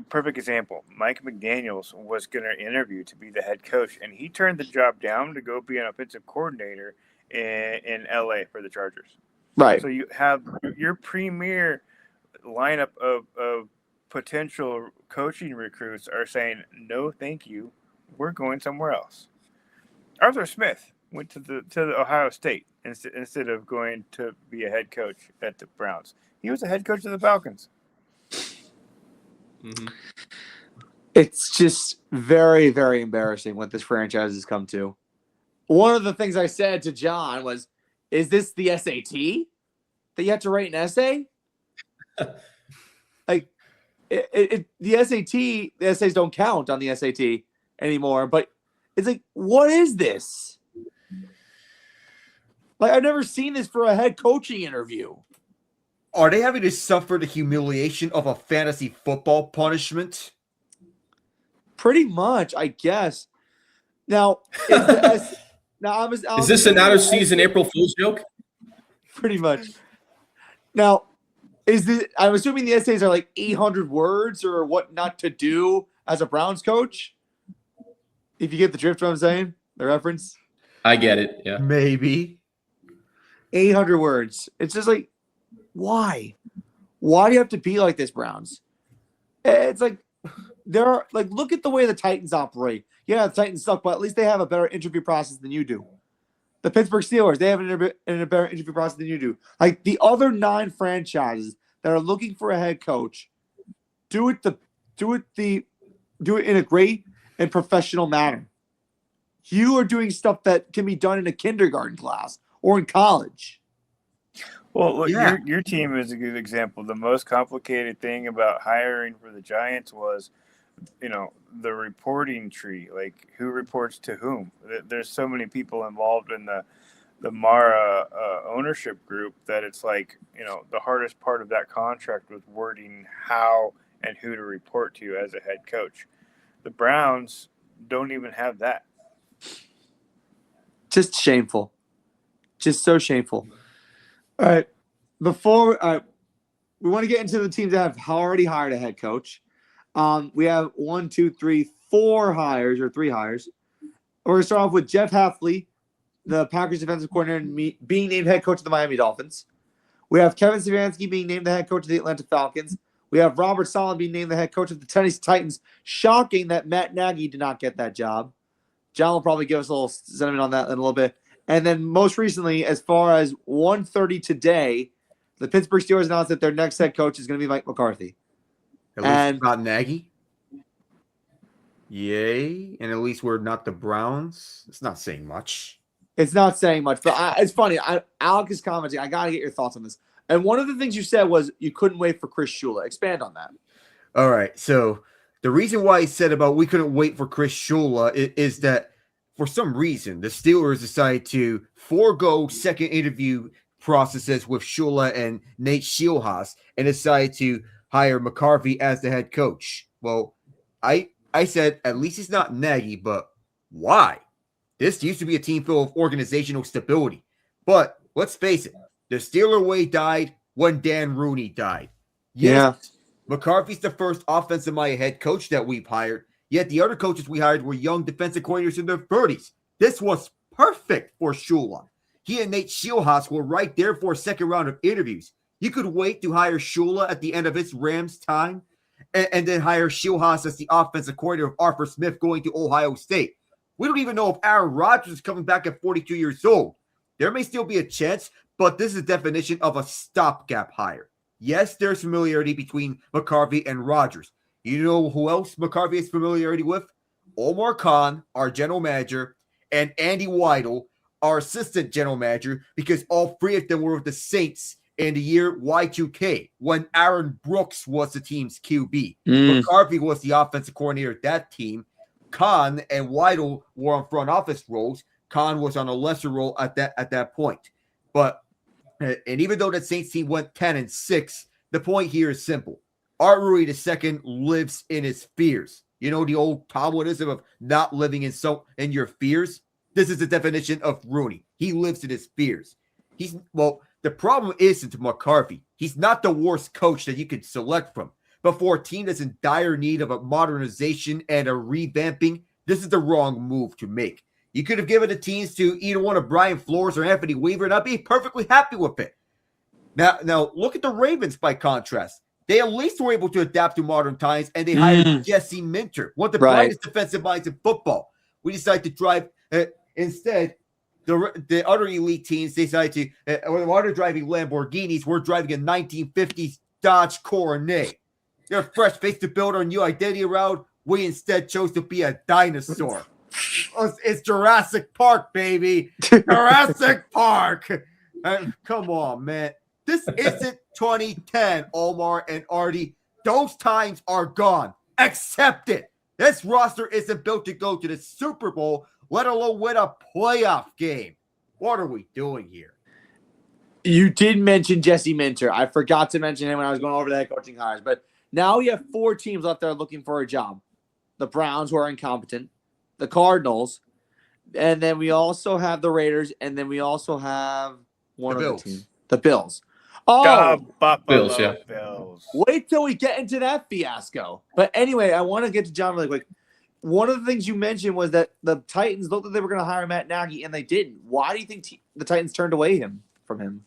Perfect example: Mike McDaniels was going to interview to be the head coach, and he turned the job down to go be an offensive coordinator in LA for the Chargers. Right. So you have your premier lineup of potential coaching recruits are saying, no, thank you. We're going somewhere else. Arthur Smith went to the Ohio State instead of going to be a head coach at the Browns. He was a head coach of the Falcons. Mm-hmm. It's just very, very embarrassing what this franchise has come to. One of the things I said to John was, is this the SAT that you have to write an essay? Like, the essays don't count on the SAT anymore, but it's like, what is this? Like, I've never seen this for a head coaching interview. Are they having to suffer the humiliation of a fantasy football punishment? Pretty much, I guess. Now, is this an out-of-season April Fool's joke? Pretty much. Now, I'm assuming the essays are like 800 words or what not to do as a Browns coach. If you get the drift of what I'm saying, the reference. I get it, yeah. Maybe. 800 words. It's just like, why? Why do you have to be like this, Browns? It's like, look at the way the Titans operate. Yeah, the Titans suck, but at least they have a better interview process than you do. The Pittsburgh Steelers, they have a better interview process than you do. Like, the other 9 franchises that are looking for a head coach, do it in a great and professional manner. You are doing stuff that can be done in a kindergarten class or in college. Well, look, your team is a good example. The most complicated thing about hiring for the Giants was, the reporting tree, like who reports to whom. There's so many people involved in the Mara ownership group that it's like, the hardest part of that contract was wording how and who to report to as a head coach. The Browns don't even have that. Just shameful. Just so shameful. All right. We want to get into the teams that have already hired a head coach. We have 4 hires or 3 hires. We're going to start off with Jeff Hafley, the Packers defensive coordinator, being named head coach of the Miami Dolphins. We have Kevin Stefanski being named the head coach of the Atlanta Falcons. We have Robert Saleh being named the head coach of the Tennessee Titans. Shocking that Matt Nagy did not get that job. John will probably give us a little sentiment on that in a little bit. And then most recently, as far as 1:30 today, The Pittsburgh Steelers announced that their next head coach is going to be Mike McCarthy. At least it's not Nagy. Yay. And at least we're not the Browns. It's not saying much. It's not saying much, but it's funny. Alec is commenting. I got to get your thoughts on this. And one of the things you said was you couldn't wait for Chris Shula. Expand on that. All right. So the reason why I said about we couldn't wait for Chris Shula is that for some reason, the Steelers decided to forego second interview processes with Shula and Nate Shieldhouse and decided to hire McCarthy as the head coach. Well, I said at least it's not Nagy, but why? This used to be a team full of organizational stability. But let's face it, the Steeler way died when Dan Rooney died. Yes, McCarthy's the first offensive-minded head coach that we've hired, yet the other coaches we hired were young defensive coordinators in their 30s. This was perfect for Shula. He and Nate Shieldhouse were right there for a second round of interviews. You could wait to hire Shula at the end of his Rams time and then hire Shieldhouse as the offensive coordinator of Arthur Smith going to Ohio State. We don't even know if Aaron Rodgers is coming back at 42 years old. There may still be a chance, but this is the definition of a stopgap hire. Yes, there's familiarity between McCarthy and Rodgers. You know who else McCarthy has familiarity with? Omar Khan, our general manager, and Andy Weidel, our assistant general manager, because all three of them were with the Saints in the year Y2K when Aaron Brooks was the team's QB. McCarthy was the offensive coordinator of that team. Khan and Weidel were on front office roles. Khan was on a lesser role at that point. But and even though the Saints team went 10-6, the point here is simple. Art Rooney II lives in his fears. You know the old Tomlinism of not living in your fears? This is the definition of Rooney. He lives in his fears. The problem isn't McCarthy. He's not the worst coach that you could select from. But for a team that's in dire need of a modernization and a revamping, this is the wrong move to make. You could have given the teams to either one of Brian Flores or Anthony Weaver, and I'd be perfectly happy with it. Now look at the Ravens by contrast. They at least were able to adapt to modern times, and they hired Jesse Minter, one of the brightest defensive minds in football. We decided to drive instead. The other elite teams decided to, while they're driving Lamborghinis, we're driving a 1950s Dodge Coronet. They're a fresh face to build our new identity around. We instead chose to be a dinosaur. It's Jurassic Park, baby. Jurassic Park. Come on, man. This isn't 2010, Omar and Artie. Those times are gone. Accept it. This roster isn't built to go to the Super Bowl, let alone win a playoff game. What are we doing here? You did mention Jesse Minter. I forgot to mention him when I was going over the head coaching hires. But now we have 4 teams left there looking for a job. The Browns, who are incompetent. The Cardinals. And then we also have the Raiders. And then we also have one other team. The Bills. Oh, Bills, yeah. Bills. Wait till we get into that fiasco. But anyway, I want to get to John really quick. One of the things you mentioned was that the Titans looked like they were going to hire Matt Nagy, and they didn't. Why do you think the Titans turned away from him?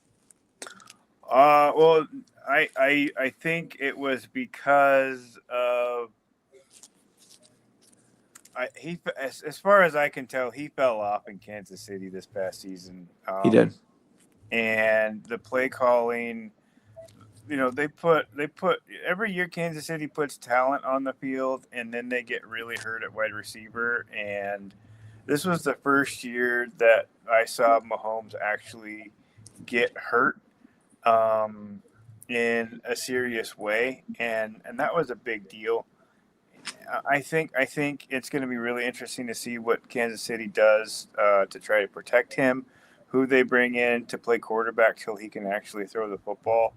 Well, I think it was because of as far as I can tell, he fell off in Kansas City this past season. He did. And the play calling, they put every year Kansas City puts talent on the field, and then they get really hurt at wide receiver. And this was the first year that I saw Mahomes actually get hurt in a serious way, and that was a big deal. I think it's going to be really interesting to see what Kansas City does to try to protect him, who they bring in to play quarterback till he can actually throw the football,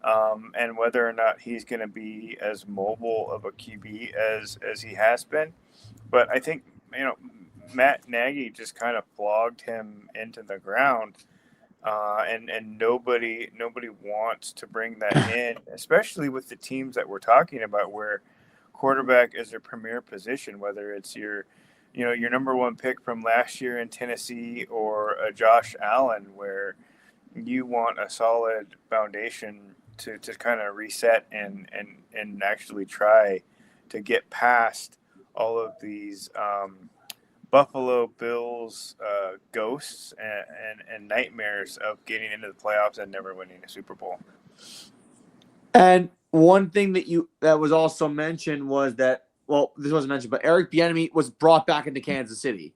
and whether or not he's going to be as mobile of a QB as he has been. But I think Matt Nagy just kind of flogged him into the ground, and nobody wants to bring that in, especially with the teams that we're talking about where quarterback is their premier position, whether it's your number one pick from last year in Tennessee or a Josh Allen, where you want a solid foundation to kind of reset and actually try to get past all of these Buffalo Bills ghosts and nightmares of getting into the playoffs and never winning a Super Bowl. And one thing that was also mentioned was that, well, this wasn't mentioned, but Eric Bieniemy was brought back into Kansas City.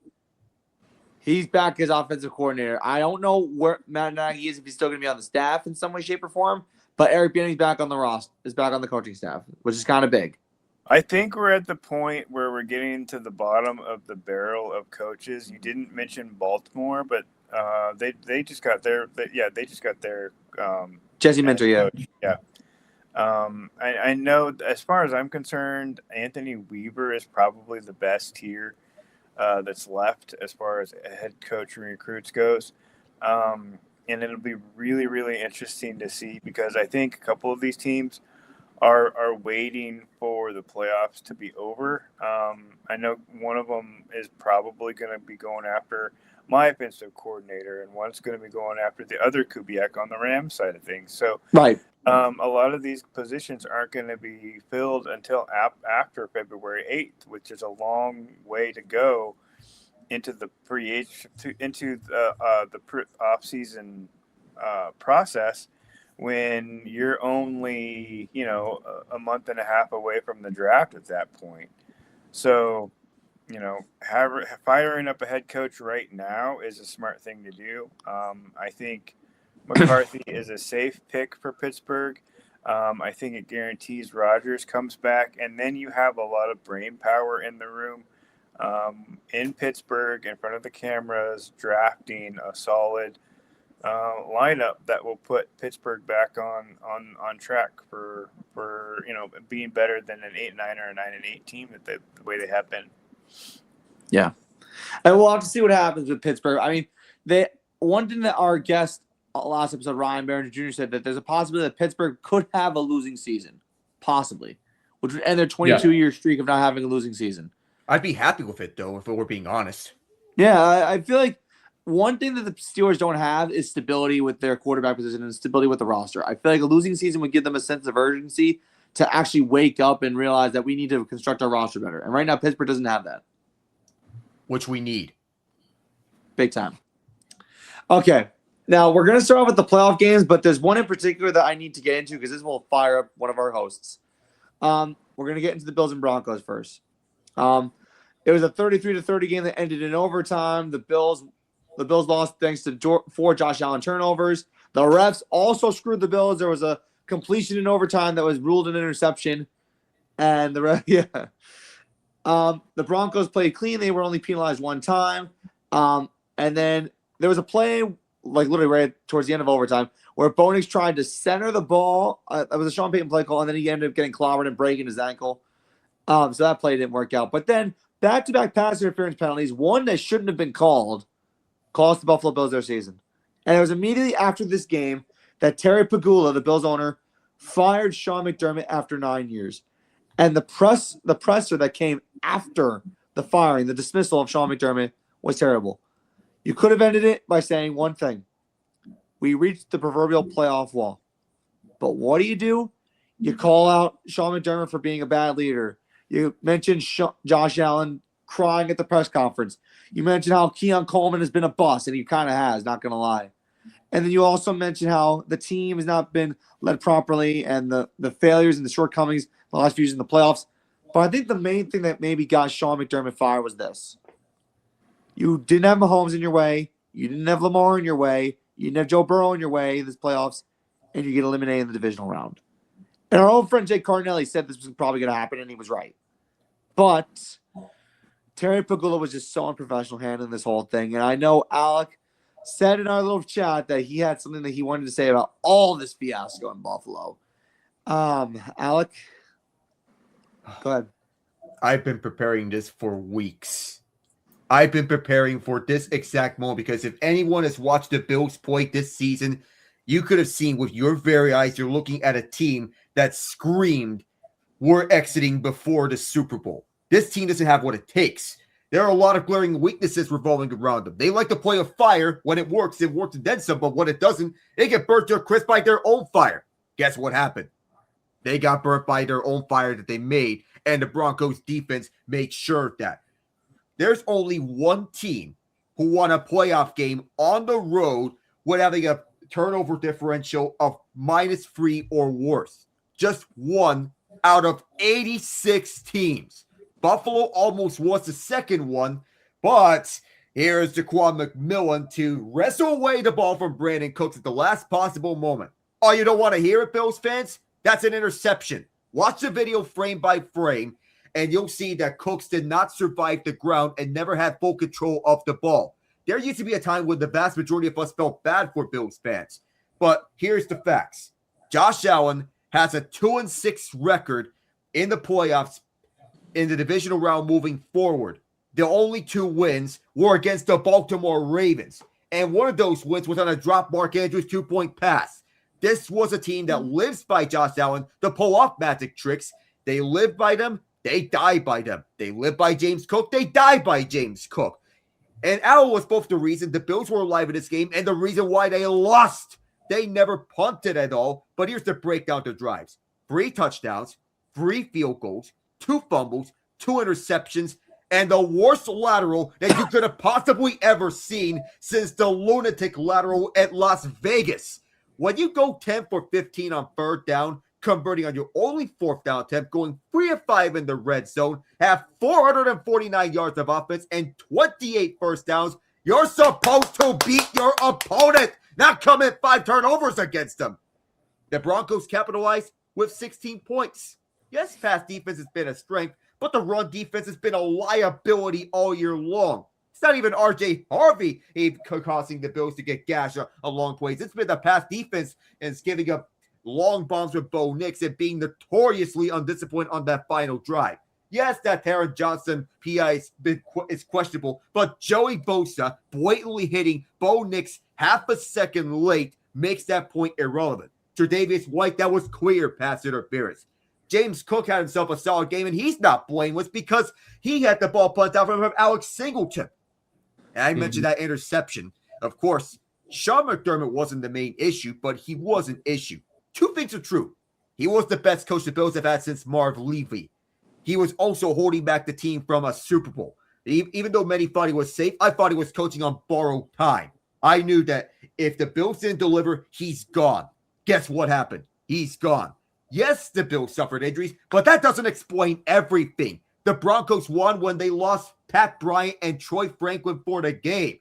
He's back as offensive coordinator. I don't know where Matt Nagy is, if he's still going to be on the staff in some way, shape, or form, but Eric Bieniemy's back on the roster, is back on the coaching staff, which is kind of big. I think we're at the point where we're getting to the bottom of the barrel of coaches. You didn't mention Baltimore, but they just got their Jesse Minter, yeah. coach. Yeah. I know, as far as I'm concerned, Anthony Weaver is probably the best here that's left as far as head coach recruits goes. And it'll be really, really interesting to see, because I think a couple of these teams are waiting for the playoffs to be over. I know one of them is probably going to be going after my offensive coordinator, and one's going to be going after the other Kubiak on the Rams side of things. So Right. a lot of these positions aren't going to be filled until after February 8th, which is a long way to go into the off-season process, when you're only, a month and a half away from the draft at that point. So, firing up a head coach right now is a smart thing to do. I think McCarthy is a safe pick for Pittsburgh. I think it guarantees Rodgers comes back, and then you have a lot of brain power in the room in Pittsburgh, in front of the cameras, drafting a solid lineup that will put Pittsburgh back on track for being better than an 8-9 or a 9-8 team the way they have been. Yeah. And we'll have to see what happens with Pittsburgh. I mean, one thing that our guest last episode, Ryan Barron Jr., said, that there's a possibility that Pittsburgh could have a losing season, possibly, which would end their 22-year streak of not having a losing season. I'd be happy with it, though, if we're being honest. Yeah, I feel like one thing that the Steelers don't have is stability with their quarterback position and stability with the roster. I feel like a losing season would give them a sense of urgency to actually wake up and realize that we need to construct our roster better. And right now, Pittsburgh doesn't have that. Which we need. Big time. Okay, now we're going to start off with the playoff games, but there's one in particular that I need to get into because this will fire up one of our hosts. We're going to get into the Bills and Broncos first. It was a 33-30 game that ended in overtime. The Bills lost thanks to 4 Josh Allen turnovers. The refs also screwed the Bills. There was a completion in overtime that was ruled an interception. And the Broncos played clean. They were only penalized one time. And then there was a play, like literally right towards the end of overtime, where Bonix tried to center the ball. It was a Sean Payton play call, and then he ended up getting clobbered and breaking his ankle. So that play didn't work out. But then back-to-back pass interference penalties, one that shouldn't have been called, cost the Buffalo Bills their season. And it was immediately after this game that Terry Pagula, the Bills owner, fired Sean McDermott after 9 years. And the presser that came after the firing, the dismissal of Sean McDermott, was terrible. You could have ended it by saying one thing. We reached the proverbial playoff wall. But what do? You call out Sean McDermott for being a bad leader. You mentioned Josh Allen crying at the press conference. You mentioned how Keon Coleman has been a bust, and he kind of has, not going to lie. And then you also mentioned how the team has not been led properly and the failures and the shortcomings the last few years in the playoffs. But I think the main thing that maybe got Sean McDermott fired was this. You didn't have Mahomes in your way. You didn't have Lamar in your way. You didn't have Joe Burrow in your way in this playoffs, and you get eliminated in the divisional round. And our old friend Jake Cardinelli said this was probably going to happen, and he was right. But Terry Pagula was just so unprofessional handling this whole thing. And I know Alec said in our little chat that he had something that he wanted to say about all this fiasco in Buffalo. Alec, go ahead. I've been preparing this for weeks. I've been preparing for this exact moment because if anyone has watched the Bills play this season, you could have seen with your very eyes, you're looking at a team that screamed, we're exiting before the Super Bowl. This team doesn't have what it takes. There are a lot of glaring weaknesses revolving around them. They like to play with fire. When it works and then some, but when it doesn't, they get burnt to a crisp by their own fire. Guess what happened? They got burnt by their own fire that they made, and the Broncos defense made sure of that. there's only one team who won a playoff game on the road with having a turnover differential of -3 or worse. Just one out of 86 teams. Buffalo almost was the second one, but here's Jaquan McMillan to wrestle away the ball from Brandon Cooks at the last possible moment. Oh, you don't want to hear it, Bills fans? That's an interception. Watch the video frame by frame, and you'll see that Cooks did not survive the ground and never had full control of the ball. There used to be a time when the vast majority of us felt bad for Bills fans. But here's the facts. Josh Allen has a 2-6 record in the playoffs in the divisional round moving forward. The only 2 wins were against the Baltimore Ravens. And one of those wins was on a drop Mark Andrews 2-point pass. This was a team that lives by Josh Allen to pull off magic tricks. They live by them. They die by them. They live by James Cook. They die by James Cook. And Allen was both the reason the Bills were alive in this game and the reason why they lost. They never punted at all. But here's the breakdown to drives. 3 touchdowns, 3 field goals, 2 fumbles, 2 interceptions, and the worst lateral that you could have possibly ever seen since the lunatic lateral at Las Vegas. When you go 10 for 15 on 3rd down, converting on your only 4th down attempt, going 3 of 5 in the red zone, have 449 yards of offense and 28 first downs, you're supposed to beat your opponent, not commit 5 turnovers against them. The Broncos capitalized with 16 points. Yes, pass defense has been a strength, but the run defense has been a liability all year long. It's not even R.J. Harvey causing the Bills to get gashed along plays. It's been the pass defense and it's giving up long bombs with Bo Nix and being notoriously undisciplined on that final drive. Yes, that Taron Johnson PI is questionable, but Joey Bosa blatantly hitting Bo Nix half a second late makes that point irrelevant. Tre'Davious White, that was clear pass interference. James Cook had himself a solid game, and he's not blameless because he had the ball punted out from Alex Singleton. And I mentioned that interception. Of course, Sean McDermott wasn't the main issue, but he was an issue. 2 things are true. He was the best coach the Bills have had since Marv Levy. He was also holding back the team from a Super Bowl. Even though many thought he was safe, I thought he was coaching on borrowed time. I knew that if the Bills didn't deliver, he's gone. Guess what happened? He's gone. Yes, the Bills suffered injuries, but that doesn't explain everything. The Broncos won when they lost Pat Bryant and Troy Franklin for the game.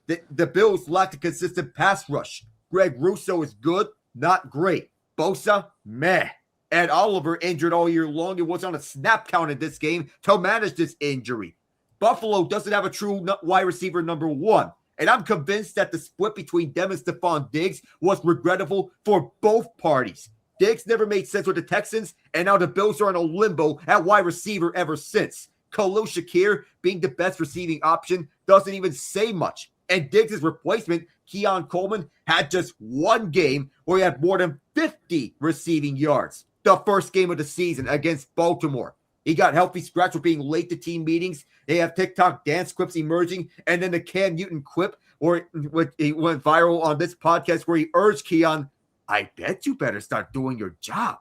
The Bills lacked a consistent pass rush. Greg Russo is good, not great. Bosa, meh. Ed Oliver injured all year long and was on a snap count in this game to manage this injury. Buffalo doesn't have a true wide receiver number 1. And I'm convinced that the split between them and Stephon Diggs was regrettable for both parties. Diggs never made sense with the Texans, and now the Bills are in a limbo at wide receiver ever since. Khalil Shakir being the best receiving option doesn't even say much. And Diggs' replacement, Keon Coleman, had just 1 game where he had more than 50 receiving yards. The first game of the season against Baltimore. He got healthy scratch for being late to team meetings. They have TikTok dance clips emerging. And then the Cam Newton quip where he went viral on this podcast where he urged Keon, I bet you better start doing your job.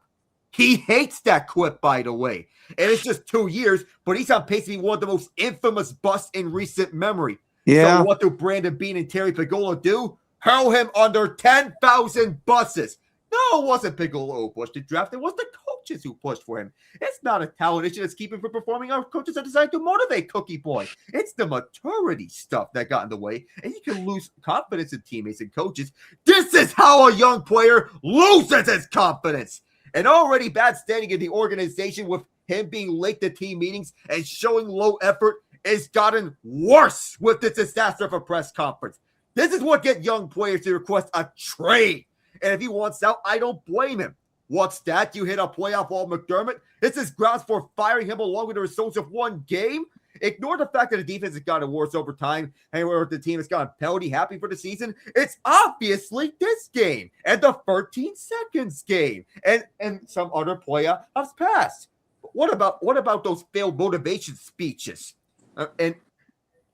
He hates that quip, by the way. And it's just 2 years, but he's on pace to be one of the most infamous busts in recent memory. Yeah. So what do Brandon Beane and Terry Pagola do? Hurl him under 10,000 buses. No, it wasn't Pagola who pushed the draft. It was the coaches who pushed for him. It's not a talent issue that's keeping him from performing. Our coaches have decided to motivate Cookie Boy. It's the maturity stuff that got in the way, and you can lose confidence in teammates and coaches. This is how a young player loses his confidence. An already bad standing in the organization with him being late to team meetings and showing low effort has gotten worse with this disaster of a press conference. This is what gets young players to request a trade. And if he wants out, I don't blame him. What's that? You hit a playoff all McDermott? This is grounds for firing him along with the results of 1 game? Ignore the fact that the defense has gotten worse over time and where the team has gotten penalty happy for the season. It's obviously this game and the 13 seconds game and some other playoffs past. What about those failed motivation speeches? And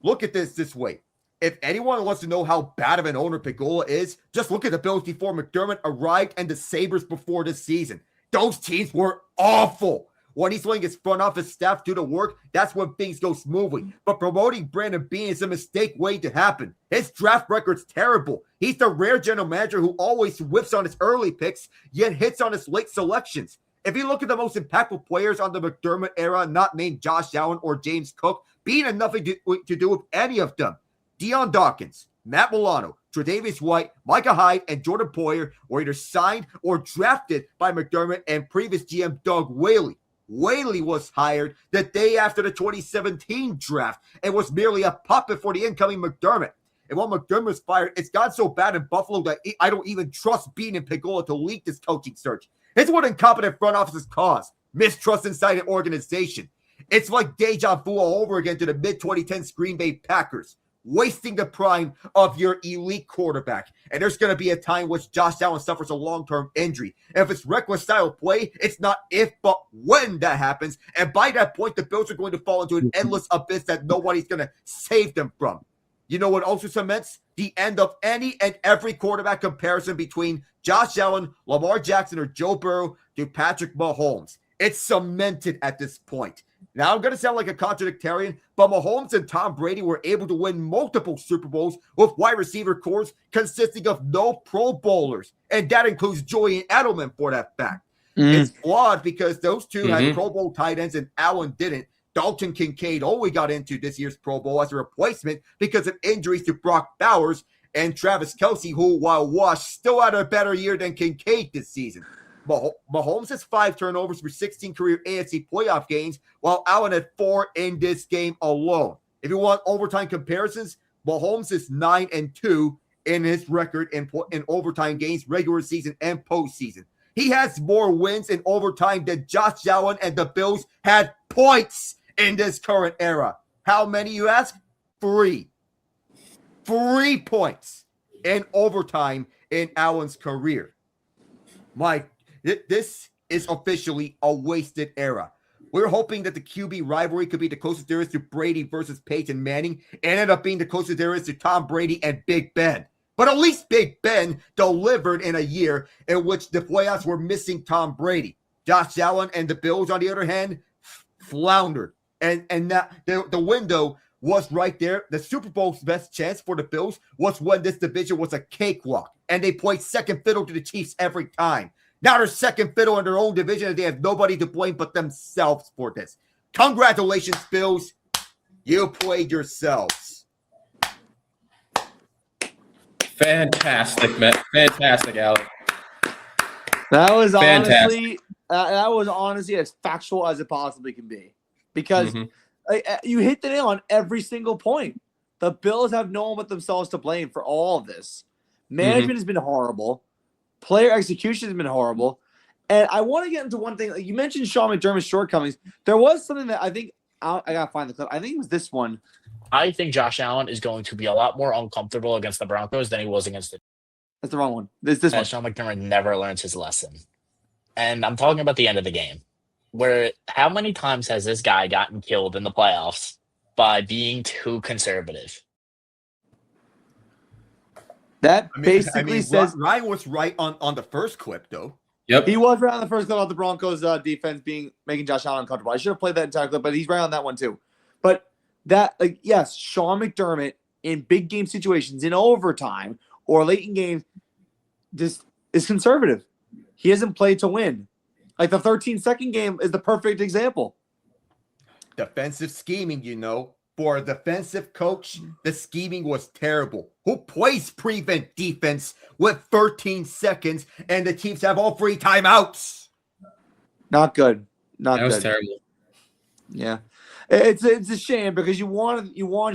look at this way. If anyone wants to know how bad of an owner Pagola is, just look at the Bills before McDermott arrived and the Sabres before this season. Those teams were awful. When he's letting his front office staff do the work, that's when things go smoothly. But promoting Brandon Beane is a mistake waiting to happen. His draft record's terrible. He's the rare general manager who always whiffs on his early picks, yet hits on his late selections. If you look at the most impactful players on the McDermott era, not named Josh Allen or James Cook, Beane had nothing to do with any of them. Deion Dawkins, Matt Milano, Tre'Davious White, Micah Hyde, and Jordan Poyer were either signed or drafted by McDermott and previous GM Doug Whaley. Whaley was hired the day after the 2017 draft and was merely a puppet for the incoming McDermott. And when McDermott was fired, it's gotten so bad in Buffalo that I don't even trust Beane and Pegola to leak this coaching search. It's what incompetent front offices cause. Mistrust inside an organization. It's like deja vu all over again to the mid-2010s Green Bay Packers, wasting the prime of your elite quarterback. And there's going to be a time which Josh Allen suffers a long-term injury. And if it's reckless style of play, it's not if, but when that happens. And by that point, the Bills are going to fall into an endless abyss that nobody's going to save them from. You know what also cements the end of any and every quarterback comparison between Josh Allen, Lamar Jackson, or Joe Burrow to Patrick Mahomes. It's cemented at this point. Now, I'm going to sound like a contradictarian, but Mahomes and Tom Brady were able to win multiple Super Bowls with wide receiver cores consisting of no Pro Bowlers, and that includes Julian Edelman for that fact. It's flawed because those two had Pro Bowl tight ends and Allen didn't. Dalton Kincaid only got into this year's Pro Bowl as a replacement because of injuries to Brock Bowers and Travis Kelce, who, while washed, still had a better year than Kincaid this season. Mahomes has 5 turnovers for 16 career AFC playoff games, while Allen had 4 in this game alone. If you want overtime comparisons, Mahomes is 9-2 in his record in overtime games, regular season and postseason. He has more wins in overtime than Josh Allen and the Bills had points in this current era. How many, you ask? 3. 3 points in overtime in Allen's career. Mike, this is officially a wasted era. We're hoping that the QB rivalry could be the closest there is to Brady versus Peyton Manning, and ended up being the closest there is to Tom Brady and Big Ben. But at least Big Ben delivered in a year in which the playoffs were missing Tom Brady. Josh Allen and the Bills, on the other hand, floundered. And that the window was right there. The Super Bowl's best chance for the Bills was when this division was a cakewalk, and they played second fiddle to the Chiefs every time. Now they're second fiddle in their own division, and they have nobody to blame but themselves for this. Congratulations, Bills. You played yourselves. Fantastic, Matt. Fantastic, Alex. That was Fantastic. honestly as factual as it possibly can be, because you hit the nail on every single point. The Bills have no one but themselves to blame for all of this. Management has been horrible. Player execution has been horrible. And I want to get into one thing. Like you mentioned Sean McDermott's shortcomings. There was something that I think I got to find the clip. I think it was this one. I think Josh Allen is going to be a lot more uncomfortable against the Broncos than he was against the. That's the wrong one. This one. Sean McDermott never learns his lesson. And I'm talking about the end of the game, where how many times has this guy gotten killed in the playoffs by being too conservative? That basically says Ryan was right on the first clip, though. Yep. He was right on the first clip about the Broncos defense making Josh Allen uncomfortable. I should have played that entire clip, but he's right on that one too. But that, yes, Sean McDermott in big game situations, in overtime or late in games, just is conservative. He hasn't played to win. Like the 13-second game is the perfect example. Defensive scheming, For a defensive coach, the scheming was terrible. Who plays prevent defense with 13 seconds and the Chiefs have all 3 timeouts? Not good. Not That was good. terrible. Yeah. It's a shame because you want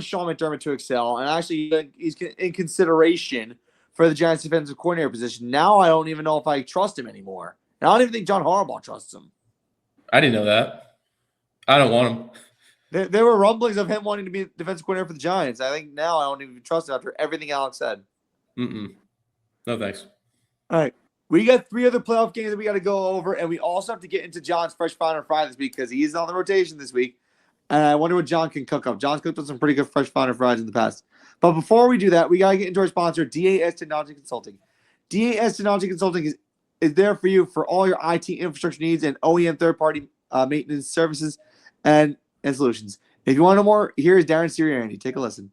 Sean McDermott to excel, and actually he's in consideration for the Giants defensive coordinator position. Now I don't even know if I trust him anymore. And I don't even think John Harbaugh trusts him. I didn't know that. I don't want him. There were rumblings of him wanting to be defensive coordinator for the Giants. I think now I don't even trust him after everything Alex said. No thanks. All right. We got 3 other playoff games that we got to go over, and we also have to get into John's Fresh Find or Fry this week because he is on the rotation this week. And I wonder what John can cook up. John's cooked up some pretty good Fresh Find or Fries in the past. But before we do that, we got to get into our sponsor, DAS Technology Consulting. DAS Technology Consulting is there for you for all your IT infrastructure needs and OEM third-party maintenance services and solutions. If you want to know more, here is Darren Sirianni. Take a listen.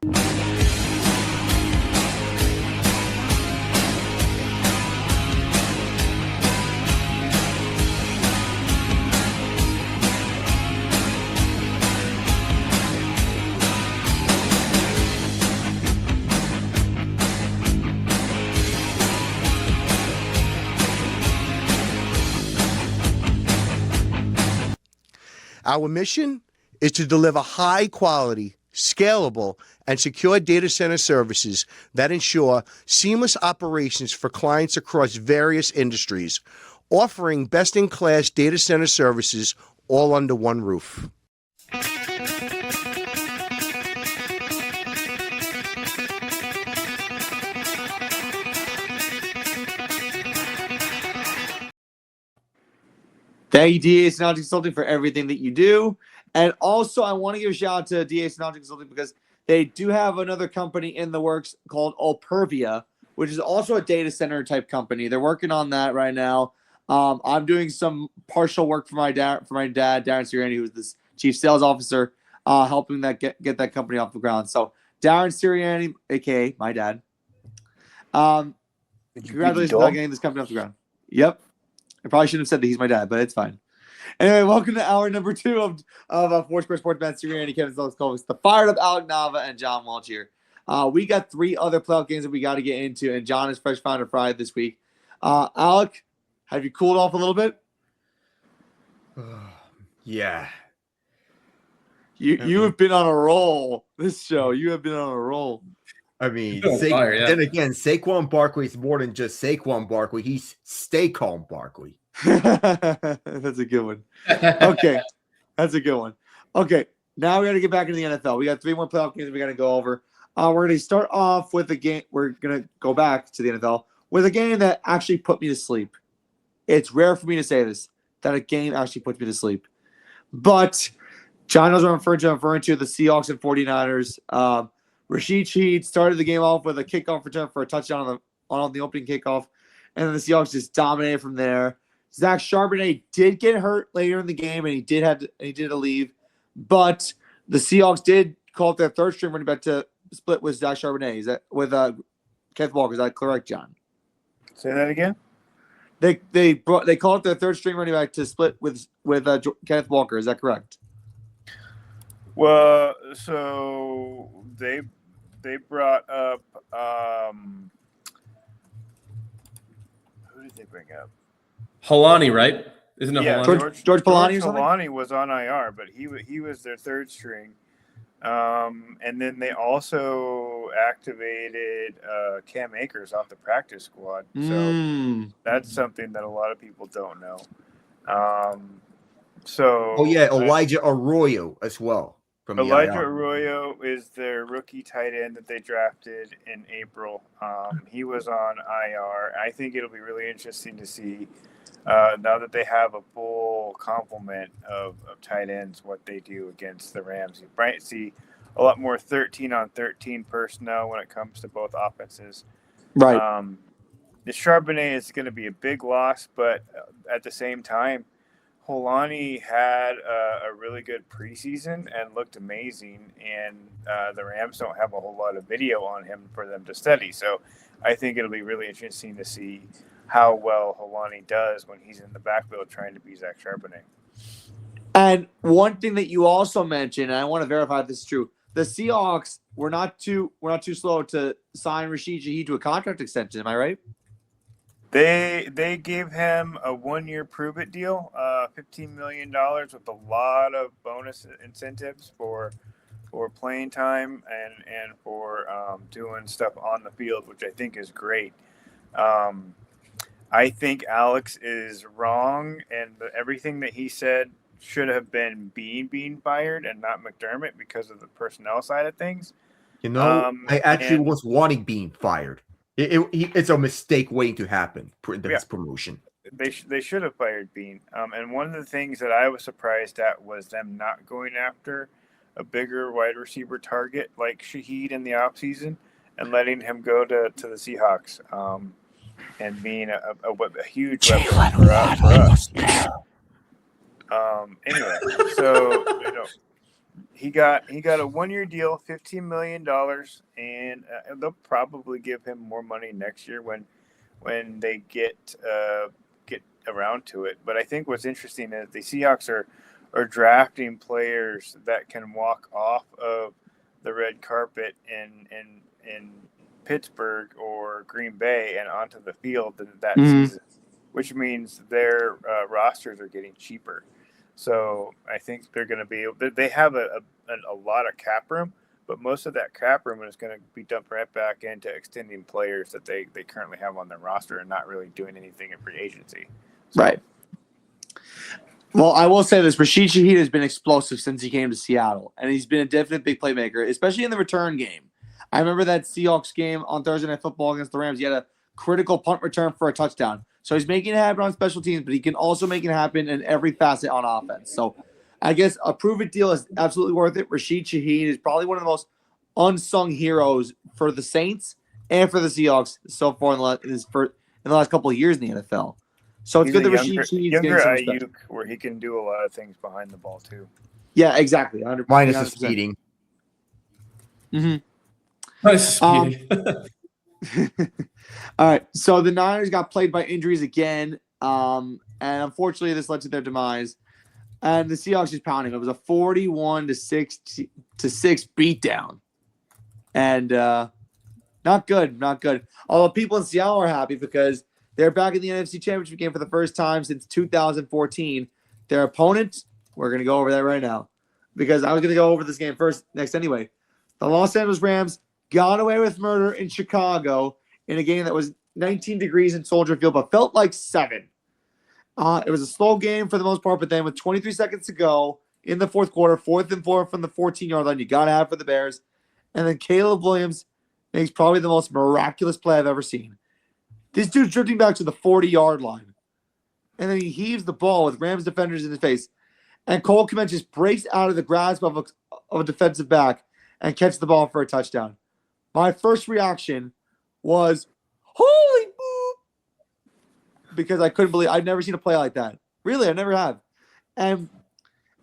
Our mission is to deliver high quality, scalable, and secure data center services that ensure seamless operations for clients across various industries, offering best-in-class data center services all under one roof. Thank you, DA Technology Consulting, for everything that you do. And also, I want to give a shout out to DA Technology Consulting because they do have another company in the works called Alpervia, which is also a data center type company. They're working on that right now. I'm doing some partial work for my dad, Darren Sirianni, who's the chief sales officer, helping that get that company off the ground. So, Darren Sirianni, aka my dad, congratulations on getting this company off the ground. Yep. I probably shouldn't have said that he's my dad, but it's fine. Anyway, welcome to hour number 2 of Foursquare Sports Man, Sirianni, Kevin Sullis, the fired up Alec Nava, and John Walsh here. We got 3 other playoff games that we got to get into, and John is fresh founder Friday this week. Alec, have you cooled off a little bit? Yeah. You have been on a roll this show. You have been on a roll. I mean, Then again, Saquon Barkley is more than just Saquon Barkley. He's Stay Calm Barkley. That's a good one. Okay. That's a good one. Okay. Now we got to get back into the NFL. We got 3 more playoff games we got to go over. We're going to start off with a game. We're going to go back to the NFL with a game that actually put me to sleep. It's rare for me to say this, that a game actually puts me to sleep. But John knows what I'm referring to the Seahawks and 49ers. Rashid Shaheed started the game off with a kickoff return for a touchdown on the opening kickoff, and then the Seahawks just dominated from there. Zach Charbonnet did get hurt later in the game, and he did have to leave, but the Seahawks did call up their third string running back to split with Zach Charbonnet. Is that with Kenneth Walker? Is that correct, John? Say that again. They called up their third string running back to split with Kenneth Walker. Is that correct? Well, so they brought up who did they bring up? Halani, right? Isn't it Halani? George Polani or something? Polani was on IR, but he was their third string. And then they also activated Cam Akers off the practice squad. So that's something that a lot of people don't know. Elijah Arroyo as well. Elijah Arroyo is their rookie tight end that they drafted in April. He was on IR. I think it'll be really interesting to see now that they have a full complement of tight ends, what they do against the Rams. You might see a lot more 13-on-13 personnel when it comes to both offenses. Right. The Charbonnet is going to be a big loss, but at the same time, Holani had a really good preseason and looked amazing, and the Rams don't have a whole lot of video on him for them to study. So I think it'll be really interesting to see how well Holani does when he's in the backfield trying to be Zach Charbonnet. And one thing that you also mentioned, and I want to verify if this is true, the Seahawks were not too slow to sign Rashid Shaheed to a contract extension. Am I right? They gave him a 1-year prove-it deal, $15 million with a lot of bonus incentives for playing time and for doing stuff on the field, which I think is great. I think Alex is wrong, and everything that he said should have been being fired and not McDermott because of the personnel side of things. I actually was wanting being fired. It's a mistake waiting to happen. This promotion. They should have fired Bean. And one of the things that I was surprised at was them not going after a bigger wide receiver target like Shaheed in the offseason and letting him go to the Seahawks and being a huge weapon for us. Anyway, so he got a 1-year deal, $15 million, and they'll probably give him more money next year when they get around to it. But I think what's interesting is the Seahawks are drafting players that can walk off of the red carpet in Pittsburgh or Green Bay and onto the field that season, which means their rosters are getting cheaper. So I think they're going to be. They have a lot of cap room, but most of that cap room is going to be dumped right back into extending players that they currently have on their roster and not really doing anything in free agency. So, right. Well, I will say this: Rashid Shaheed has been explosive since he came to Seattle, and he's been a definite big playmaker, especially in the return game. I remember that Seahawks game on Thursday Night Football against the Rams. He had a critical punt return for a touchdown. So he's making it happen on special teams, but he can also make it happen in every facet on offense. So I guess a prove-it deal is absolutely worth it. Rashid Shaheed is probably one of the most unsung heroes for the Saints and for the Seahawks so far in the last couple of years in the NFL. So it's good that Rashid Shaheed is getting some respect. Ayuk, where he can do a lot of things behind the ball too. Yeah, exactly. 100%. Minus the speeding. Minus the speeding. All right, so the Niners got plagued by injuries again, and unfortunately, this led to their demise. And the Seahawks just pounding. It was a 41-6 beatdown, and not good, not good. Although people in Seattle are happy because they're back in the NFC Championship game for the first time since 2014. Their opponent, we're going to go over that right now, because I was going to go over this game next anyway. The Los Angeles Rams got away with murder in Chicago in a game that was 19 degrees in Soldier Field, but felt like 7. It was a slow game for the most part, but then with 23 seconds to go in the fourth quarter, 4th and 4 from the 14-yard line, you got to have for the Bears. And then Caleb Williams makes probably the most miraculous play I've ever seen. This dude's drifting back to the 40-yard line. And then he heaves the ball with Rams defenders in his face. And Cole Kmet just breaks out of the grasp of a defensive back and catches the ball for a touchdown. My first reaction was, holy boop, because I couldn't believe I'd never seen a play like that. Really, I never have. And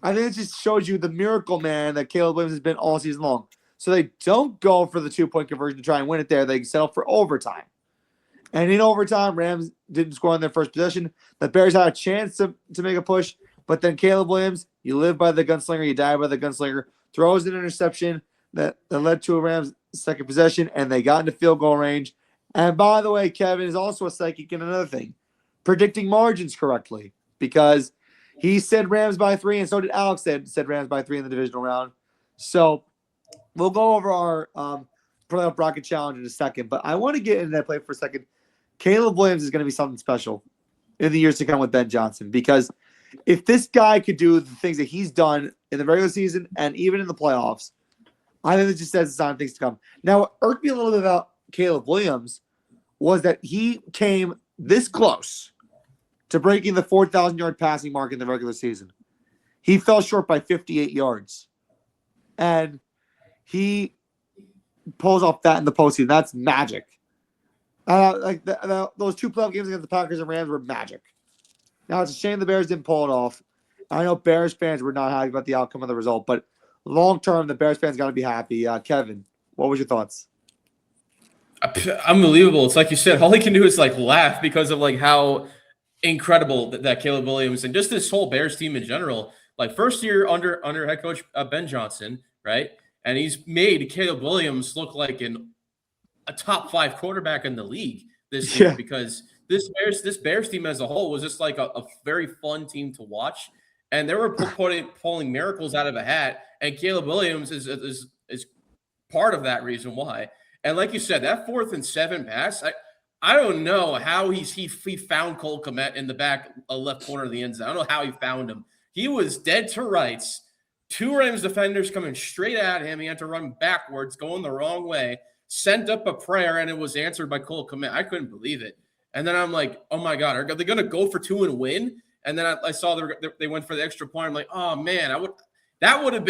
I think it just shows you the miracle man that Caleb Williams has been all season long. So they don't go for the 2-point conversion to try and win it there. They settle for overtime. And in overtime, Rams didn't score on their first possession. The Bears had a chance to make a push, but then Caleb Williams, you live by the gunslinger, you die by the gunslinger, throws an interception that led to a Rams second possession, and they got into field goal range. And by the way, Kevin is also a psychic in another thing, predicting margins correctly, because he said Rams by 3, and so did Alex said Rams by 3 in the divisional round. So we'll go over our playoff bracket challenge in a second, but I want to get into that play for a second. Caleb Williams is going to be something special in the years to come with Ben Johnson, because if this guy could do the things that he's done in the regular season and even in the playoffs, I think it just says it's on things to come. Now, what irked me a little bit about Caleb Williams was that he came this close to breaking the 4,000-yard passing mark in the regular season. He fell short by 58 yards. And he pulls off that in the postseason. That's magic. Those 2 playoff games against the Packers and Rams were magic. Now, it's a shame the Bears didn't pull it off. I know Bears fans were not happy about the outcome of the result, but long term, the Bears fans got to be happy. Kevin, what was your thoughts? Unbelievable. It's like you said, all he can do is like laugh because of like how incredible that Caleb Williams and just this whole Bears team in general. Like first year under head coach Ben Johnson, right? And he's made Caleb Williams look like a top 5 quarterback in the league this year, because this Bears team as a whole was just like a very fun team to watch. And they were pulling miracles out of a hat, and Caleb Williams is part of that reason why. And like you said, that 4th and 7 pass, I don't know how he found Cole Kmet in the back left corner of the end zone. I don't know how he found him. He was dead to rights. 2 Rams defenders coming straight at him. He had to run backwards, going the wrong way, sent up a prayer, and it was answered by Cole Kmet. I couldn't believe it. And then I'm like, oh my God, are they going to go for 2 and win? And then I saw they went for the extra point. I'm like, oh man, that would have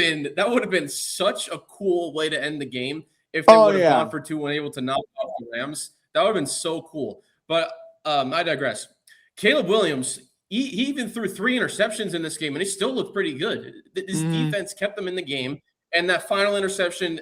been such a cool way to end the game if they would have gone for 2 and able to knock off the Rams. That would have been so cool. But I digress. Caleb Williams, he even threw 3 interceptions in this game, and he still looked pretty good. His defense kept them in the game, and that final interception,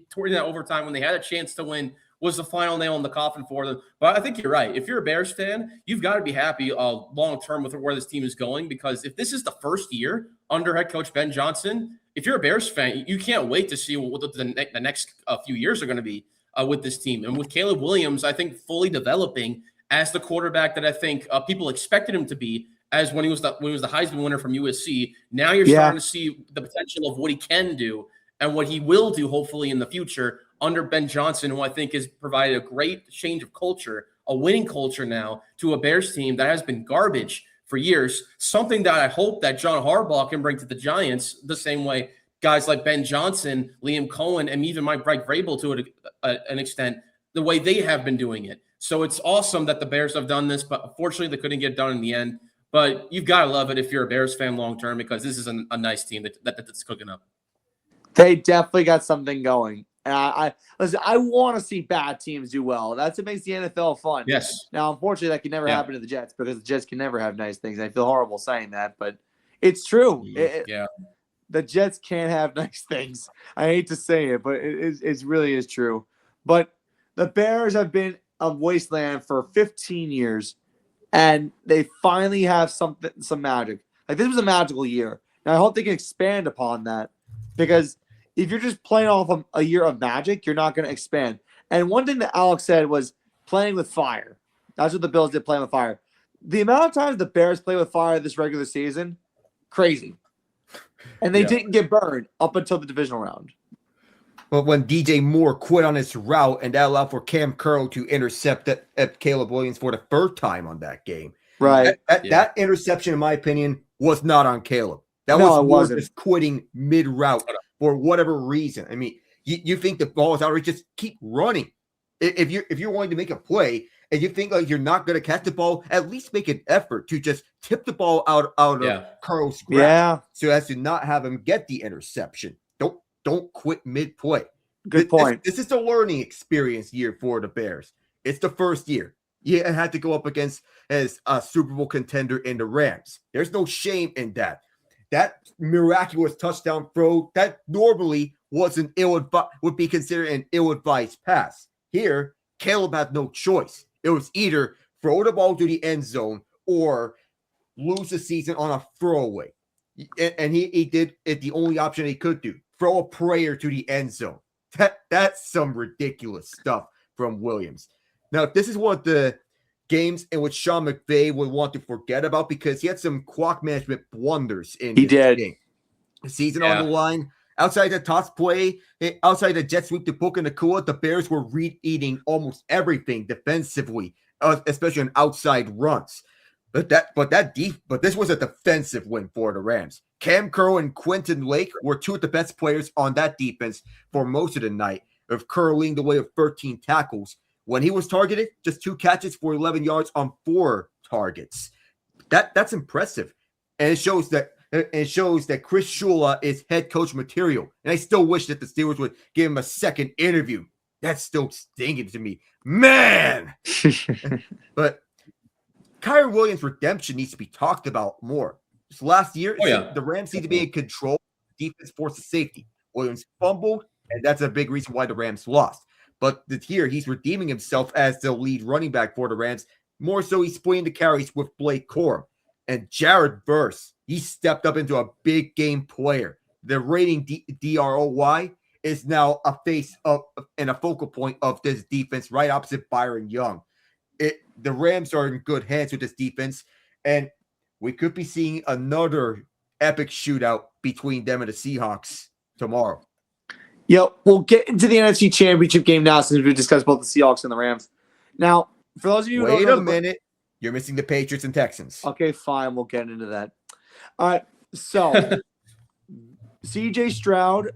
toward that overtime when they had a chance to win, was the final nail in the coffin for them. But I think you're right. If you're a Bears fan, you've got to be happy long term with where this team is going, because if this is the first year under head coach Ben Johnson, if you're a Bears fan, you can't wait to see what the next few years are going to be with this team. And with Caleb Williams, I think fully developing as the quarterback that I think people expected him to be, as when he was the Heisman winner from USC. Now you're starting to see the potential of what he can do and what he will do, hopefully, in the future under Ben Johnson, who I think has provided a great change of culture, a winning culture now, to a Bears team that has been garbage for years, something that I hope that John Harbaugh can bring to the Giants the same way guys like Ben Johnson, Liam Cohen, and even Mike Vrabel to an extent, the way they have been doing it. So it's awesome that the Bears have done this, but unfortunately they couldn't get it done in the end. But you've got to love it if you're a Bears fan long-term, because this is a nice team that's cooking up. They definitely got something going. And listen, I want to see bad teams do well. That's what makes the NFL fun. Yes. Now, unfortunately, that can never happen to the Jets, because the Jets can never have nice things. I feel horrible saying that, but it's true. The Jets can't have nice things. I hate to say it, but it really is true. But the Bears have been a wasteland for 15 years, and they finally have some magic. Like, this was a magical year. Now, I hope they can expand upon that, because if you're just playing off of a year of magic, you're not going to expand. And one thing that Alex said was playing with fire. That's what the Bills did, playing with fire. The amount of times the Bears play with fire this regular season, crazy. And they didn't get burned up until the divisional round. But when DJ Moore quit on his route, and that allowed for Cam Curl to intercept Caleb Williams for the third time on that game. Right. That interception, in my opinion, was not on Caleb. That was Moore just quitting mid-route for whatever reason. I mean, you think the ball is out, just keep running. If you're wanting to make a play and you think like you're not going to catch the ball, at least make an effort to just tip the ball out of Carl's grasp, so as to not have him get the interception. Don't quit mid-play. Good point. This is a learning experience year for the Bears. It's the first year. You had to go up against as a Super Bowl contender in the Rams. There's no shame in that. That miraculous touchdown throw that normally would be considered an ill-advised pass. Here, Caleb had no choice. It was either throw the ball to the end zone or lose the season on a throwaway. And he did it the only option he could do. Throw a prayer to the end zone. That's some ridiculous stuff from Williams. Now, this is one of the games in which Sean McVay would want to forget about, because he had some clock management blunders in this game. The season on the line. Outside the toss play, outside the jet sweep to Puka Nacua, the Bears were eating almost everything defensively, especially on outside runs. But this was a defensive win for the Rams. Cam Curl and Quentin Lake were two of the best players on that defense for most of the night, with Curl leading the way with 13 tackles. When he was targeted, just 2 catches for 11 yards on 4 targets. That's impressive. And it shows that Chris Shula is head coach material. And I still wish that the Steelers would give him a second interview. That's still stinging to me. Man! But Kyren Williams' redemption needs to be talked about more. This last year, the Rams seem to be in control. Defense forces safety. Williams fumbled, and that's a big reason why the Rams lost. But here, he's redeeming himself as the lead running back for the Rams. More so, he's splitting the carries with Blake Corum. And Jared Verse, he stepped up into a big game player. The rating DROY is now a face of and a focal point of this defense, right opposite Byron Young. The Rams are in good hands with this defense, and we could be seeing another epic shootout between them and the Seahawks tomorrow. Yep, we'll get into the NFC Championship game now, since we discussed both the Seahawks and the Rams. Now, for those of you who wait a minute, you're missing the Patriots and Texans. Okay, fine, we'll get into that. All right, so CJ Stroud,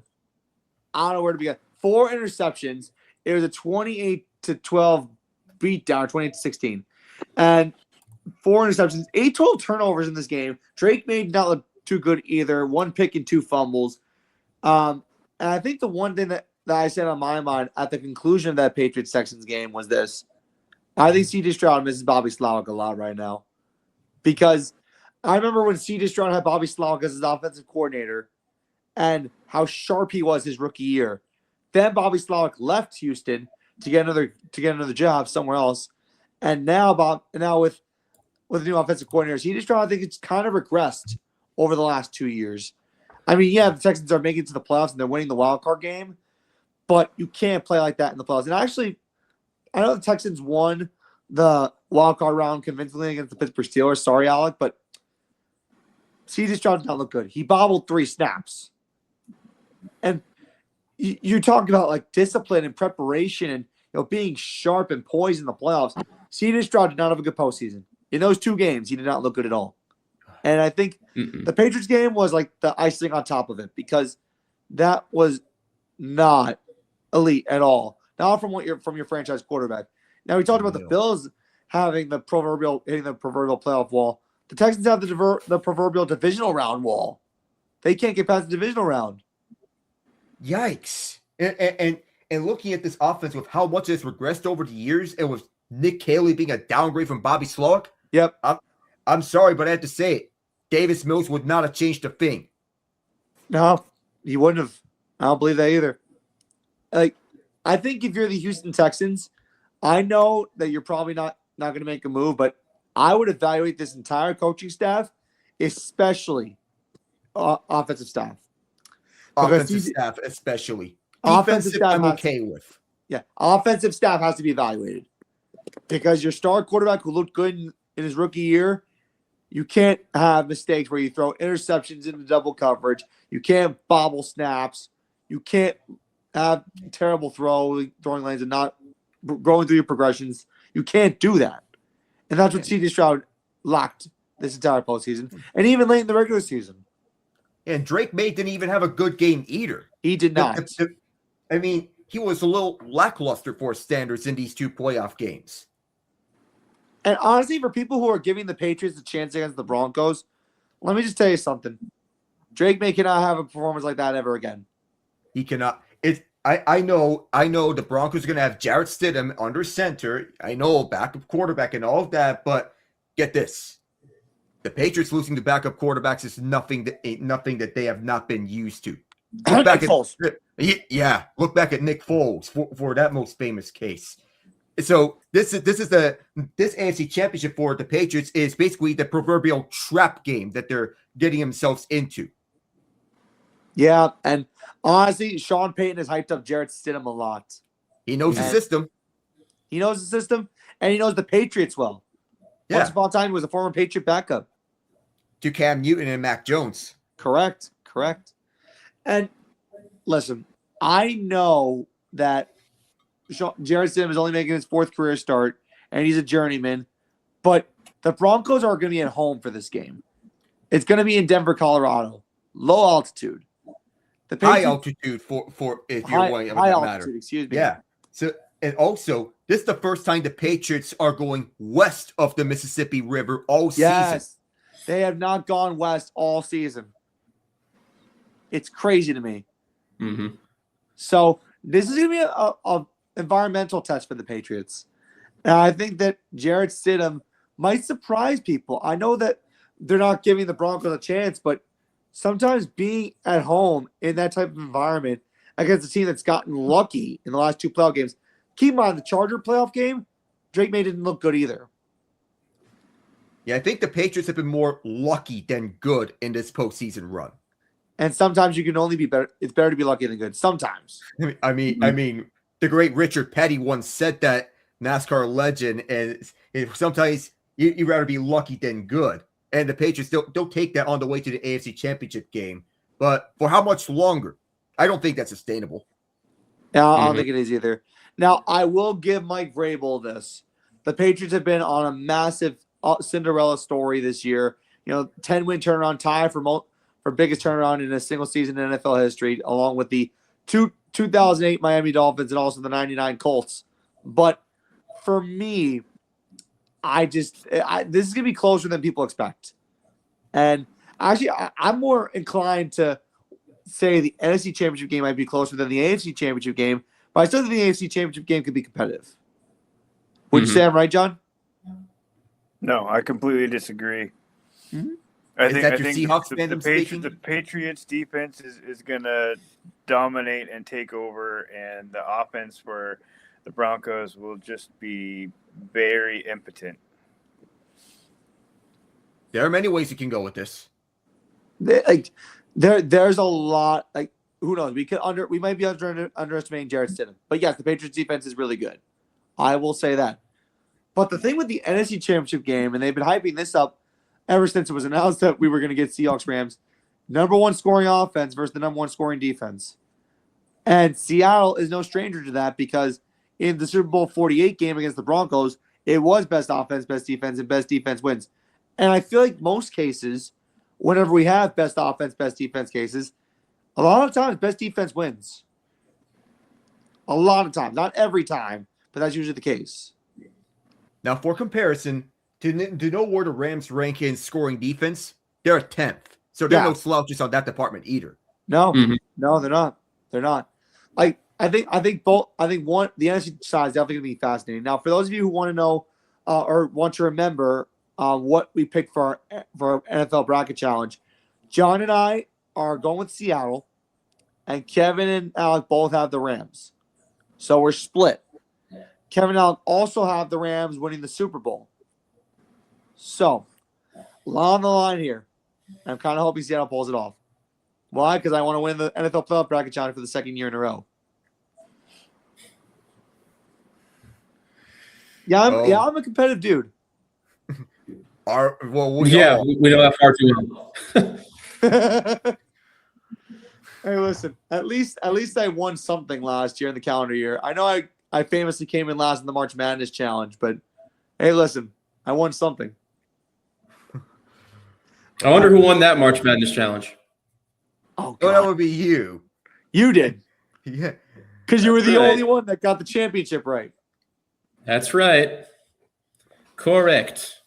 I don't know where to begin. 4 interceptions. It was a 28-12 beatdown, 28-16, and 4 interceptions, 8 total turnovers in this game. Drake made not look too good either. 1 pick and 2 fumbles. And I think the one thing that I said on my mind at the conclusion of that Patriots-Texans game was this. I think C.J. Stroud misses Bobby Slowik a lot right now. because I remember when C.J. Stroud had Bobby Slowick as his offensive coordinator and how sharp he was his rookie year. Then Bobby Slowick left Houston to get another job somewhere else, and now with the new offensive coordinator, C.J. Stroud, I think it's kind of regressed over the last 2 years. I mean, yeah, the Texans are making it to the playoffs and they're winning the wild card game, but you can't play like that in the playoffs. And actually, I know the Texans won the wild card round convincingly against the Pittsburgh Steelers. Sorry, Alec, but C.J. Stroud did not look good. He bobbled 3 snaps. And you're talking about like discipline and preparation and being sharp and poised in the playoffs. C.J. Stroud did not have a good postseason. In those 2 games, he did not look good at all. And I think the Patriots game was like the icing on top of it because that was not elite at all. Not from your franchise quarterback. Now we talked about the Bills hitting the proverbial playoff wall. The Texans have the proverbial divisional round wall. They can't get past the divisional round. Yikes! And looking at this offense with how much it's regressed over the years, and with Nick Caley being a downgrade from Bobby Slowick. Yep. I'm sorry, but I have to say it. Davis Mills would not have changed a thing. No, he wouldn't have. I don't believe that either. Like, I think if you're the Houston Texans, I know that you're probably not going to make a move, but I would evaluate this entire coaching staff, especially offensive staff. Offensive staff, especially. Offensive staff, I'm okay with. Yeah, offensive staff has to be evaluated because your star quarterback who looked good in his rookie year, you can't have mistakes where you throw interceptions into double coverage. You can't bobble snaps. You can't have terrible throwing lanes and not going through your progressions. You can't do that. And that's what C.J. Stroud lacked this entire postseason and even late in the regular season. And Drake May didn't even have a good game either. He did not. I mean, he was a little lackluster for standards in these 2 playoff games. And honestly, for people who are giving the Patriots a chance against the Broncos, let me just tell you something. Drake May cannot have a performance like that ever again. He cannot. I know the Broncos are going to have Jarrett Stidham under center. I know backup quarterback and all of that, but get this. The Patriots losing the backup quarterbacks is nothing that they have not been used to. Look back at Nick Foles for that most famous case. So this AFC Championship for the Patriots is basically the proverbial trap game that they're getting themselves into. Yeah, and honestly, Sean Payton has hyped up Jarrett Stidham a lot. He knows the system. He knows the system, and he knows the Patriots well. Yeah. Once upon a time, he was a former Patriot backup. To Cam Newton and Mac Jones. Correct. And listen, I know that Jarrett Stidham is only making his 4th career start, and he's a journeyman. But the Broncos are going to be at home for this game. It's going to be in Denver, Colorado. Low altitude. High altitude for if you're white. High altitude, excuse me. Yeah. So, and also, this is the first time the Patriots are going west of the Mississippi River all season. Yes. They have not gone west all season. It's crazy to me. Mm-hmm. So this is going to be a environmental test for the Patriots. And I think that Jarrett Stidham might surprise people. I know that they're not giving the Broncos a chance, but sometimes being at home in that type of environment against a team that's gotten lucky in the last 2 playoff games. Keep in mind, the Charger playoff game, Drake May didn't look good either. Yeah, I think the Patriots have been more lucky than good in this postseason run. And sometimes you can only be better. It's better to be lucky than good. Sometimes. I mean, the great Richard Petty once said that, NASCAR legend, and sometimes you'd rather be lucky than good. And the Patriots don't take that on the way to the AFC Championship game. But for how much longer? I don't think that's sustainable. No, I don't think it is either. Now, I will give Mike Vrabel this. The Patriots have been on a massive Cinderella story this year. 10-win turnaround tie for biggest turnaround in a single season in NFL history, along with the 2008 Miami Dolphins and also the 99 Colts. But for me, this is going to be closer than people expect. And actually, I'm more inclined to say the NFC Championship game might be closer than the AFC Championship game, but I still think the AFC Championship game could be competitive. Would you say I'm right, John? No, I completely disagree. Mm-hmm. Is that your Seahawks fandom speaking? The Patriots defense is going to dominate and take over, and the offense for the Broncos will just be very impotent. There are many ways you can go with this. There's a lot. Like, who knows? We might be underestimating Jarrett Stidham, but yes, the Patriots defense is really good. I will say that. But the thing with the NFC Championship game, and they've been hyping this up ever since it was announced that we were going to get Seahawks Rams, number one scoring offense versus the number one scoring defense. And Seattle is no stranger to that because in the Super Bowl 48 game against the Broncos, it was best offense, best defense, and best defense wins. And I feel like most cases, whenever we have best offense, best defense cases, a lot of times best defense wins. A lot of times. Not every time, but that's usually the case. Now, for comparison, to know where the Rams rank in scoring defense, they're 10th. So they're no slouches on that department either. No, no, they're not. They're not. Like, I think the NFC side is definitely going to be fascinating. Now, for those of you who want to know or want to remember what we picked for our NFL Bracket Challenge, John and I are going with Seattle, and Kevin and Alec both have the Rams. So we're split. Kevin and Alec also have the Rams winning the Super Bowl. So, along the line here, I'm kind of hoping Seattle pulls it off. Why? Because I want to win the NFL Playoff Bracket Challenge for the second year in a row. Yeah, I'm a competitive dude. We know how far to win. Hey, listen. At least I won something last year in the calendar year. I know I famously came in last in the March Madness Challenge, but hey, listen, I won something. I wonder who won that March Madness Challenge. Oh, God. That would be you. You did. Yeah. Because you were the only one that got the championship right. That's right. Correct.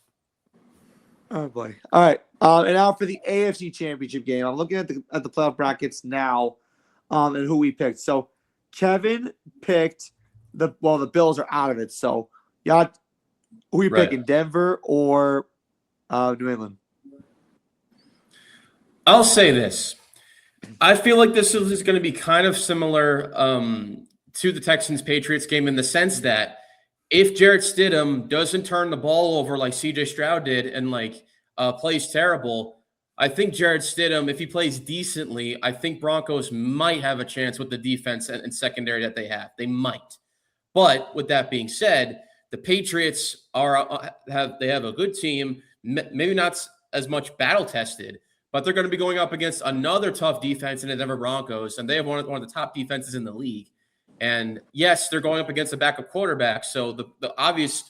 Oh, boy. All right. And now for the AFC Championship game. I'm looking at the playoff brackets now and who we picked. So Kevin picked the Bills are out of it. So, yeah, who are you picking, Denver or New England? I'll say this. I feel like this is going to be kind of similar to the Texans-Patriots game in the sense that if Jarrett Stidham doesn't turn the ball over like C.J. Stroud did and plays terrible, I think Jarrett Stidham, if he plays decently, I think Broncos might have a chance with the defense and secondary that they have. They might. But with that being said, the Patriots have a good team, maybe not as much battle-tested, but they're going to be going up against another tough defense in the Denver Broncos, and they have one of the top defenses in the league. And yes, they're going up against a backup quarterback, so the obvious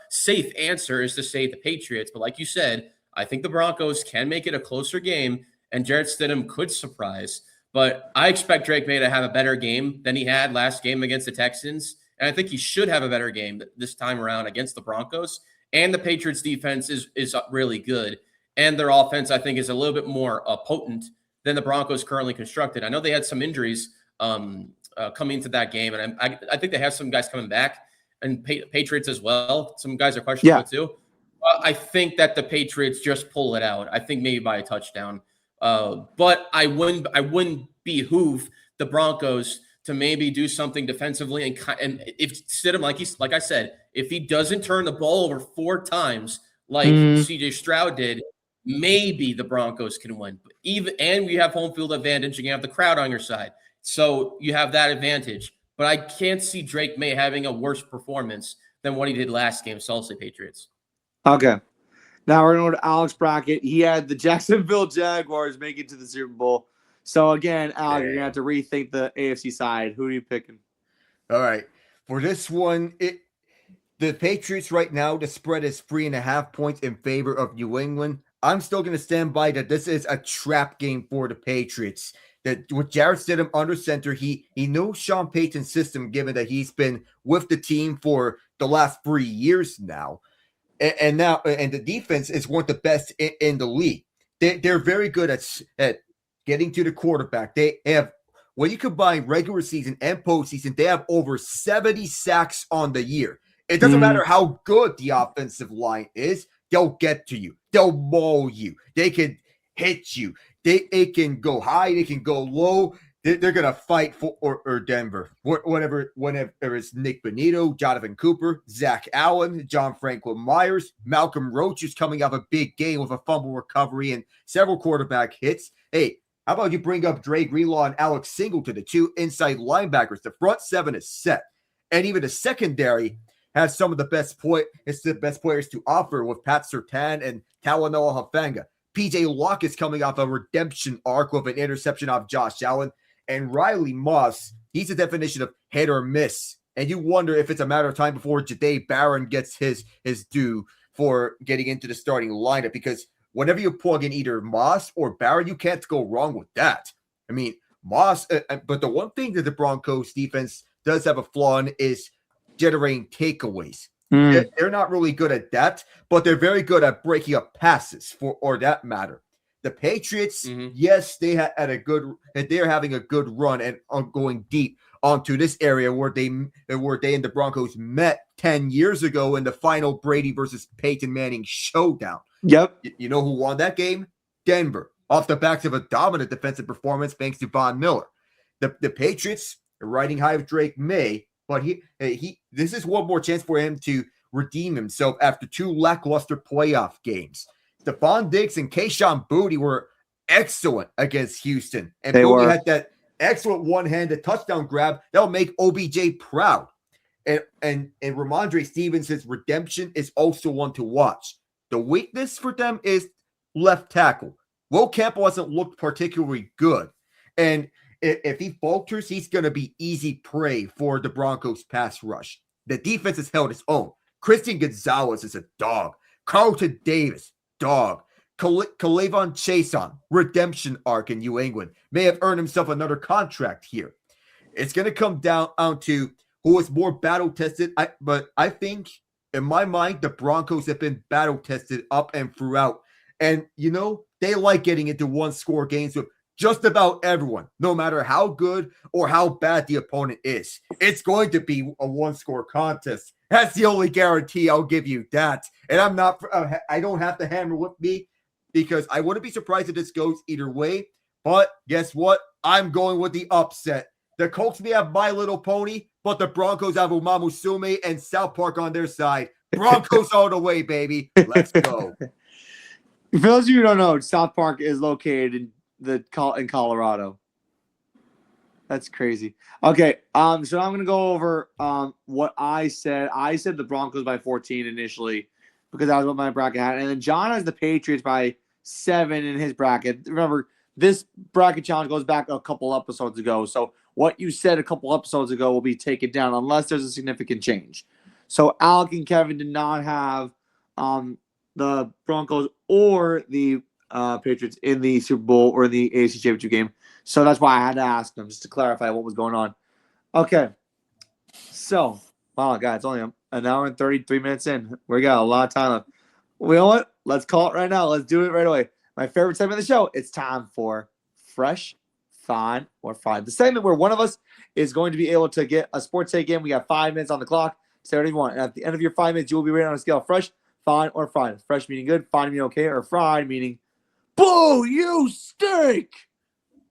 safe answer is to say the Patriots. But like you said, I think the Broncos can make it a closer game, and Jarrett Stidham could surprise. But I expect Drake May to have a better game than he had last game against the Texans, and I think he should have a better game this time around against the Broncos. And the Patriots' defense is really good. And their offense, I think, is a little bit more potent than the Broncos currently constructed. I know they had some injuries coming into that game, and I think they have some guys coming back, and Patriots as well. Some guys are questionable too. I think that the Patriots just pull it out. I think maybe by a touchdown. But I wouldn't behoove the Broncos to maybe do something defensively. And if Stidham, like I said, if he doesn't turn the ball over 4 times like C.J. Stroud did, maybe the Broncos can win. And we have home field advantage, and you have the crowd on your side. So you have that advantage. But I can't see Drake May having a worse performance than what he did last game. So I'll say Patriots. Okay. Now we're going to go to Alex bracket. He had the Jacksonville Jaguars make it to the Super Bowl. So again, Alex, you're going to have to rethink the AFC side. Who are you picking? All right. For this one, the Patriots right now, the spread is 3.5 points in favor of New England. I'm still going to stand by that this is a trap game for the Patriots. That with Jarrett Stidham under center, he knows Sean Payton's system, given that he's been with the team for the last 3 years now. And the defense is one of the best in the league. They're very good at getting to the quarterback. They have, when you combine regular season and postseason, they have over 70 sacks on the year. It doesn't matter how good the offensive line is. they'll get to you. They'll maul you. They can hit you. They can go high. They can go low. They're going to fight for or Denver. Whenever it's Nick Bonito, Jonathan Cooper, Zach Allen, John Franklin Myers, Malcolm Roach is coming off a big game with a fumble recovery and several quarterback hits. Hey, how about you bring up Dre Greenlaw and Alex Singleton, the two inside linebackers? The front seven is set. And even the secondary has some of the best players to offer with Pat Surtain and Talanoa Hufanga. PJ Locke is coming off a redemption arc with an interception off Josh Allen. And Riley Moss, he's a definition of hit or miss. And you wonder if it's a matter of time before Jahdae Barron gets his due for getting into the starting lineup. Because whenever you plug in either Moss or Barron, you can't go wrong with that. I mean, Moss, but the one thing that the Broncos defense does have a flaw in is generating takeaways. They're not really good at that, but they're very good at breaking up passes or that matter. The Patriots, yes, they're having a good run and going deep onto this area where they and the Broncos met 10 years ago in the final Brady versus Peyton Manning showdown. Yep. You know who won that game? Denver, off the backs of a dominant defensive performance thanks to Von Miller. The Patriots are riding high of Drake May, but this is one more chance for him to redeem himself after two lackluster playoff games. Stephon Diggs and Kayshon Boutte were excellent against Houston. And Boutte had that excellent one-handed touchdown grab that'll make OBJ proud. And Ramondre Stevenson's redemption is also one to watch. The weakness for them is left tackle. Will Campbell hasn't looked particularly good. And if he falters, he's going to be easy prey for the Broncos pass rush. The defense has held its own. Christian Gonzalez is a dog. Carlton Davis, dog. Kalavon Chason, redemption arc in New England, may have earned himself another contract here. It's going to come down to who is more battle-tested. But I think, in my mind, the Broncos have been battle-tested up and throughout. And, they like getting into one-score games with just about everyone, no matter how good or how bad the opponent is. It's going to be a one-score contest. That's the only guarantee I'll give you that. And I don't have the hammer with me because I wouldn't be surprised if this goes either way. But guess what? I'm going with the upset. The Colts may have My Little Pony, but the Broncos have Umamusume and South Park on their side. Broncos all the way, baby. Let's go. For those of you who don't know, South Park is located in Colorado. That's crazy. Okay, so I'm gonna go over what I said. I said the Broncos by 14 initially because that was what my bracket had, and then John has the Patriots by 7 in his bracket. Remember, this bracket challenge goes back a couple episodes ago, so what you said a couple episodes ago will be taken down unless there's a significant change. So Alec and Kevin did not have the Broncos or the Patriots in the Super Bowl or in the AFC Championship game. So that's why I had to ask them just to clarify what was going on. Okay. So, wow, guys, it's only an hour and 33 minutes in. We got a lot of time left. You know what? Let's call it right now. Let's do it right away. My favorite segment of the show. It's time for Fresh, Fine, or Fried. The segment where one of us is going to be able to get a sports take in. We got 5 minutes on the clock. Say whatever you want. And at the end of your 5 minutes, you will be rated on a scale of fresh, fine, or fried. Fresh meaning good, fine meaning okay, or fried meaning, boo, you stink.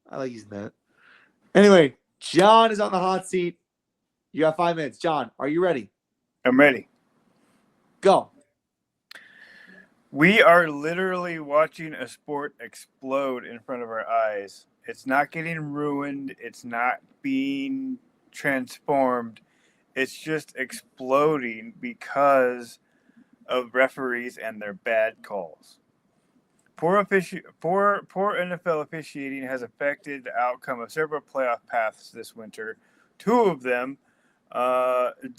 I like using that. Anyway, John is on the hot seat. You got 5 minutes. John, are you ready? I'm ready. Go. We are literally watching a sport explode in front of our eyes. It's not getting ruined. It's not being transformed. It's just exploding because of referees and their bad calls. Poor NFL officiating has affected the outcome of several playoff paths this winter. 2 of them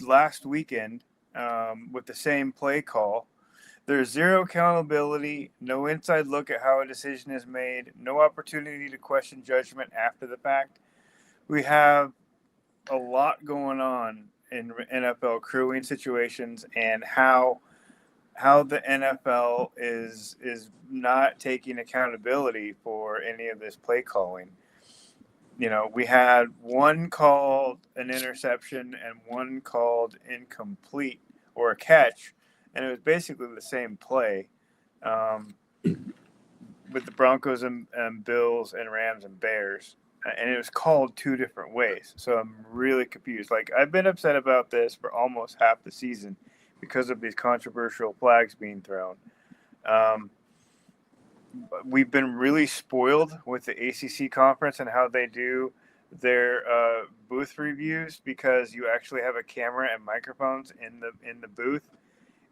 last weekend with the same play call. There's zero accountability, no inside look at how a decision is made, no opportunity to question judgment after the fact. We have a lot going on in NFL crewing situations and how the NFL is not taking accountability for any of this play calling. We had one called an interception and one called incomplete or a catch, and it was basically the same play with the Broncos and Bills and Rams and Bears, and it was called two different ways. So I'm really confused. Like, I've been upset about this for almost half the season because of these controversial flags being thrown. We've been really spoiled with the ACC conference and how they do their booth reviews, because you actually have a camera and microphones in the booth,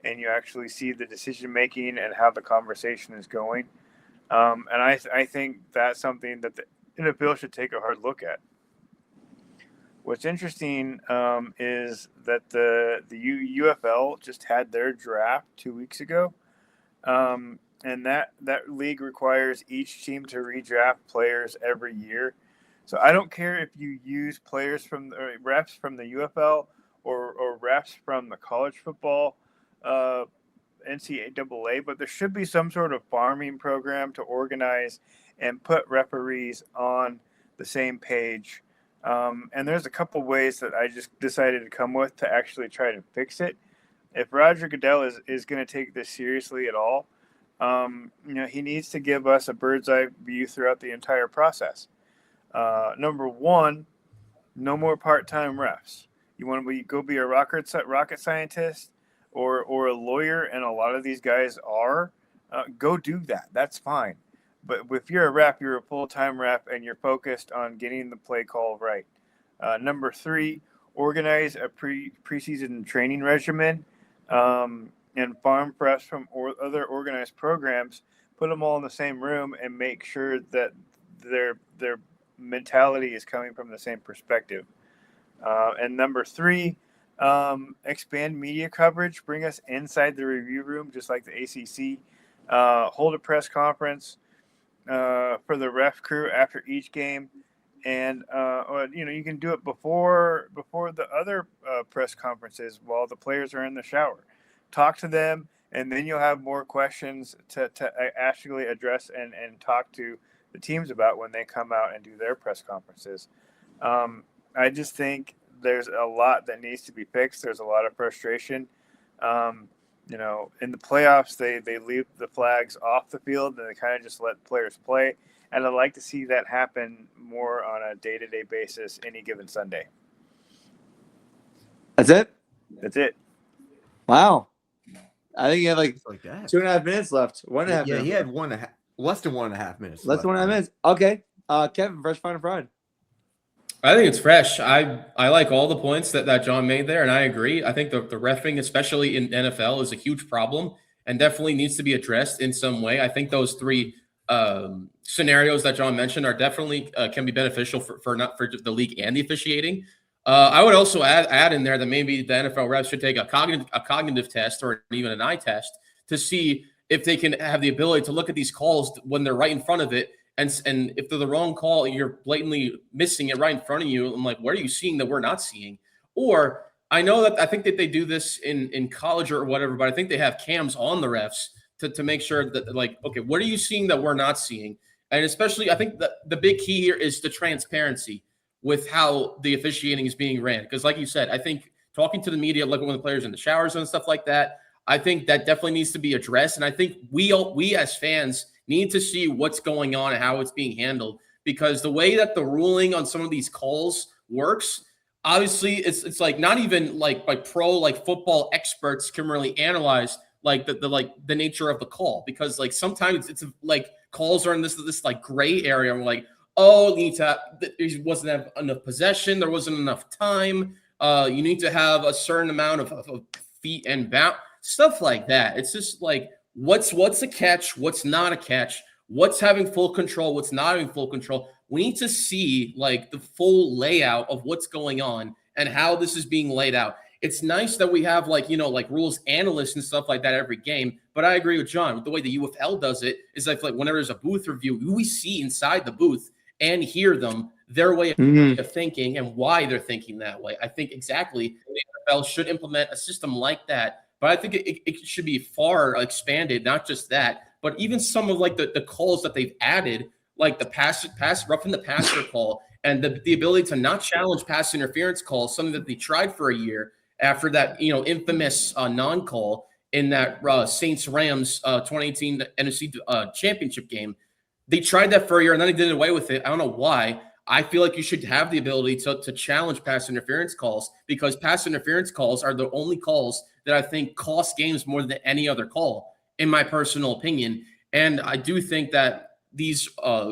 and you actually see the decision making and how the conversation is going. And I think that's something that the NFL should take a hard look at. What's interesting is that the UFL just had their draft 2 weeks ago, and that league requires each team to redraft players every year. So I don't care if you use players from the reps from the UFL or reps from the college football NCAA, but there should be some sort of farming program to organize and put referees on the same page. And there's a couple ways that I just decided to come with to actually try to fix it. If Roger Goodell is going to take this seriously at all, he needs to give us a bird's eye view throughout the entire process. Number one, no more part-time refs. You want to go be a rocket scientist or a lawyer, and a lot of these guys are, go do that. That's fine. But if you're a ref, you're a full-time ref, and you're focused on getting the play call right. Number three, organize a preseason training regimen, and farm refs from other organized programs. Put them all in the same room and make sure that their mentality is coming from the same perspective. And number three, expand media coverage. Bring us inside the review room, just like the ACC. Hold a press conference for the ref crew after each game, and you can do it before the other press conferences while the players are in the shower. Talk to them, and then you'll have more questions to actually address and talk to the teams about when they come out and do their press conferences. I just think there's a lot that needs to be fixed. There's a lot of frustration. In the playoffs, they leave the flags off the field and they kind of just let players play. And I'd like to see that happen more on a day-to-day basis any given Sunday. That's it? That's it. Wow. I think you had like that. 2.5 minutes left. 1.5 minutes. Yeah, he had less than 1.5 minutes. Less than 1.5 minutes. Okay. Kevin, Fresh Final Fried. I think it's fresh. I like all the points that John made there, and I agree. I think the reffing, especially in NFL, is a huge problem and definitely needs to be addressed in some way. I think those three scenarios that John mentioned are definitely can be beneficial for the league and the officiating. I would also add in there that maybe the NFL refs should take a cognitive test or even an eye test to see if they can have the ability to look at these calls when they're right in front of it. And if they're the wrong call, you're blatantly missing it right in front of you. I'm like, what are you seeing that we're not seeing? Or I think that they do this in college or whatever, but I think they have cams on the refs to make sure that, like, okay, what are you seeing that we're not seeing? And especially, I think the big key here is the transparency with how the officiating is being ran. Because like you said, I think talking to the media, like when the players in the showers and stuff like that, I think that definitely needs to be addressed. And I think we as fans need to see what's going on and how it's being handled, because the way that the ruling on some of these calls works, obviously it's like not even like football experts can really analyze like the nature of the call, because like sometimes it's like calls are in this like gray area. We're like, oh, there wasn't have enough possession, there wasn't enough time, you need to have a certain amount of feet and bounce, stuff like that. It's just like, what's a catch, what's not a catch, what's having full control, what's not having full control. We need to see like the full layout of what's going on and how this is being laid out. It's nice that we have like rules analysts and stuff like that every game, but I agree with John with the way the UFL does it is like whenever there's a booth review, we see inside the booth and hear them, their way of thinking and why they're thinking that way. I think exactly the NFL should implement a system like that. But I think it should be far expanded, not just that, but even some of like the calls that they've added, like the pass roughing the passer call and the ability to not challenge pass interference calls, something that they tried for a year after that, infamous non-call. in that Saints-Rams 2018 NFC championship game. They tried that for a year, and then they did away with it. I don't know why. I feel like you should have the ability to challenge pass interference calls, because pass interference calls are the only calls that I think cost games more than any other call, in my personal opinion. And I do think that these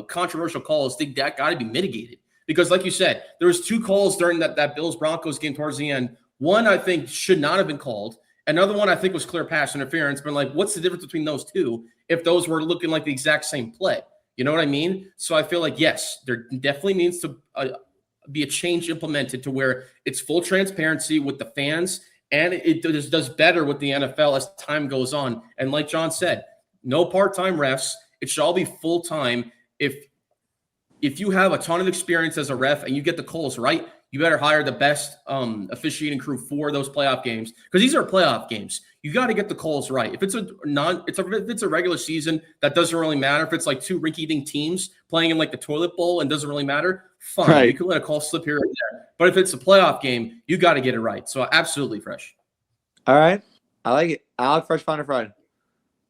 controversial calls, that got to be mitigated. Because like you said, there was 2 calls during that Bills-Broncos game towards the end. One I think should not have been called. Another one I think was clear pass interference. But like, what's the difference between those 2 if those were looking like the exact same play? You know what I mean? So I feel like, yes, there definitely needs to be a change implemented to where it's full transparency with the fans, and it does better with the NFL as time goes on. And like John said, no part-time refs. It should all be full-time. If you have a ton of experience as a ref and you get the calls right, you better hire the best officiating crew for those playoff games, because these are playoff games. You got to get the calls right. If it's a regular season, that doesn't really matter. If it's like 2 rinky-dink teams playing in like the toilet bowl and doesn't really matter, fine. Right. You can let a call slip here or there. But if it's a playoff game, you got to get it right. So absolutely Fresh. All right. I like it. I like Fresh Finder Friday.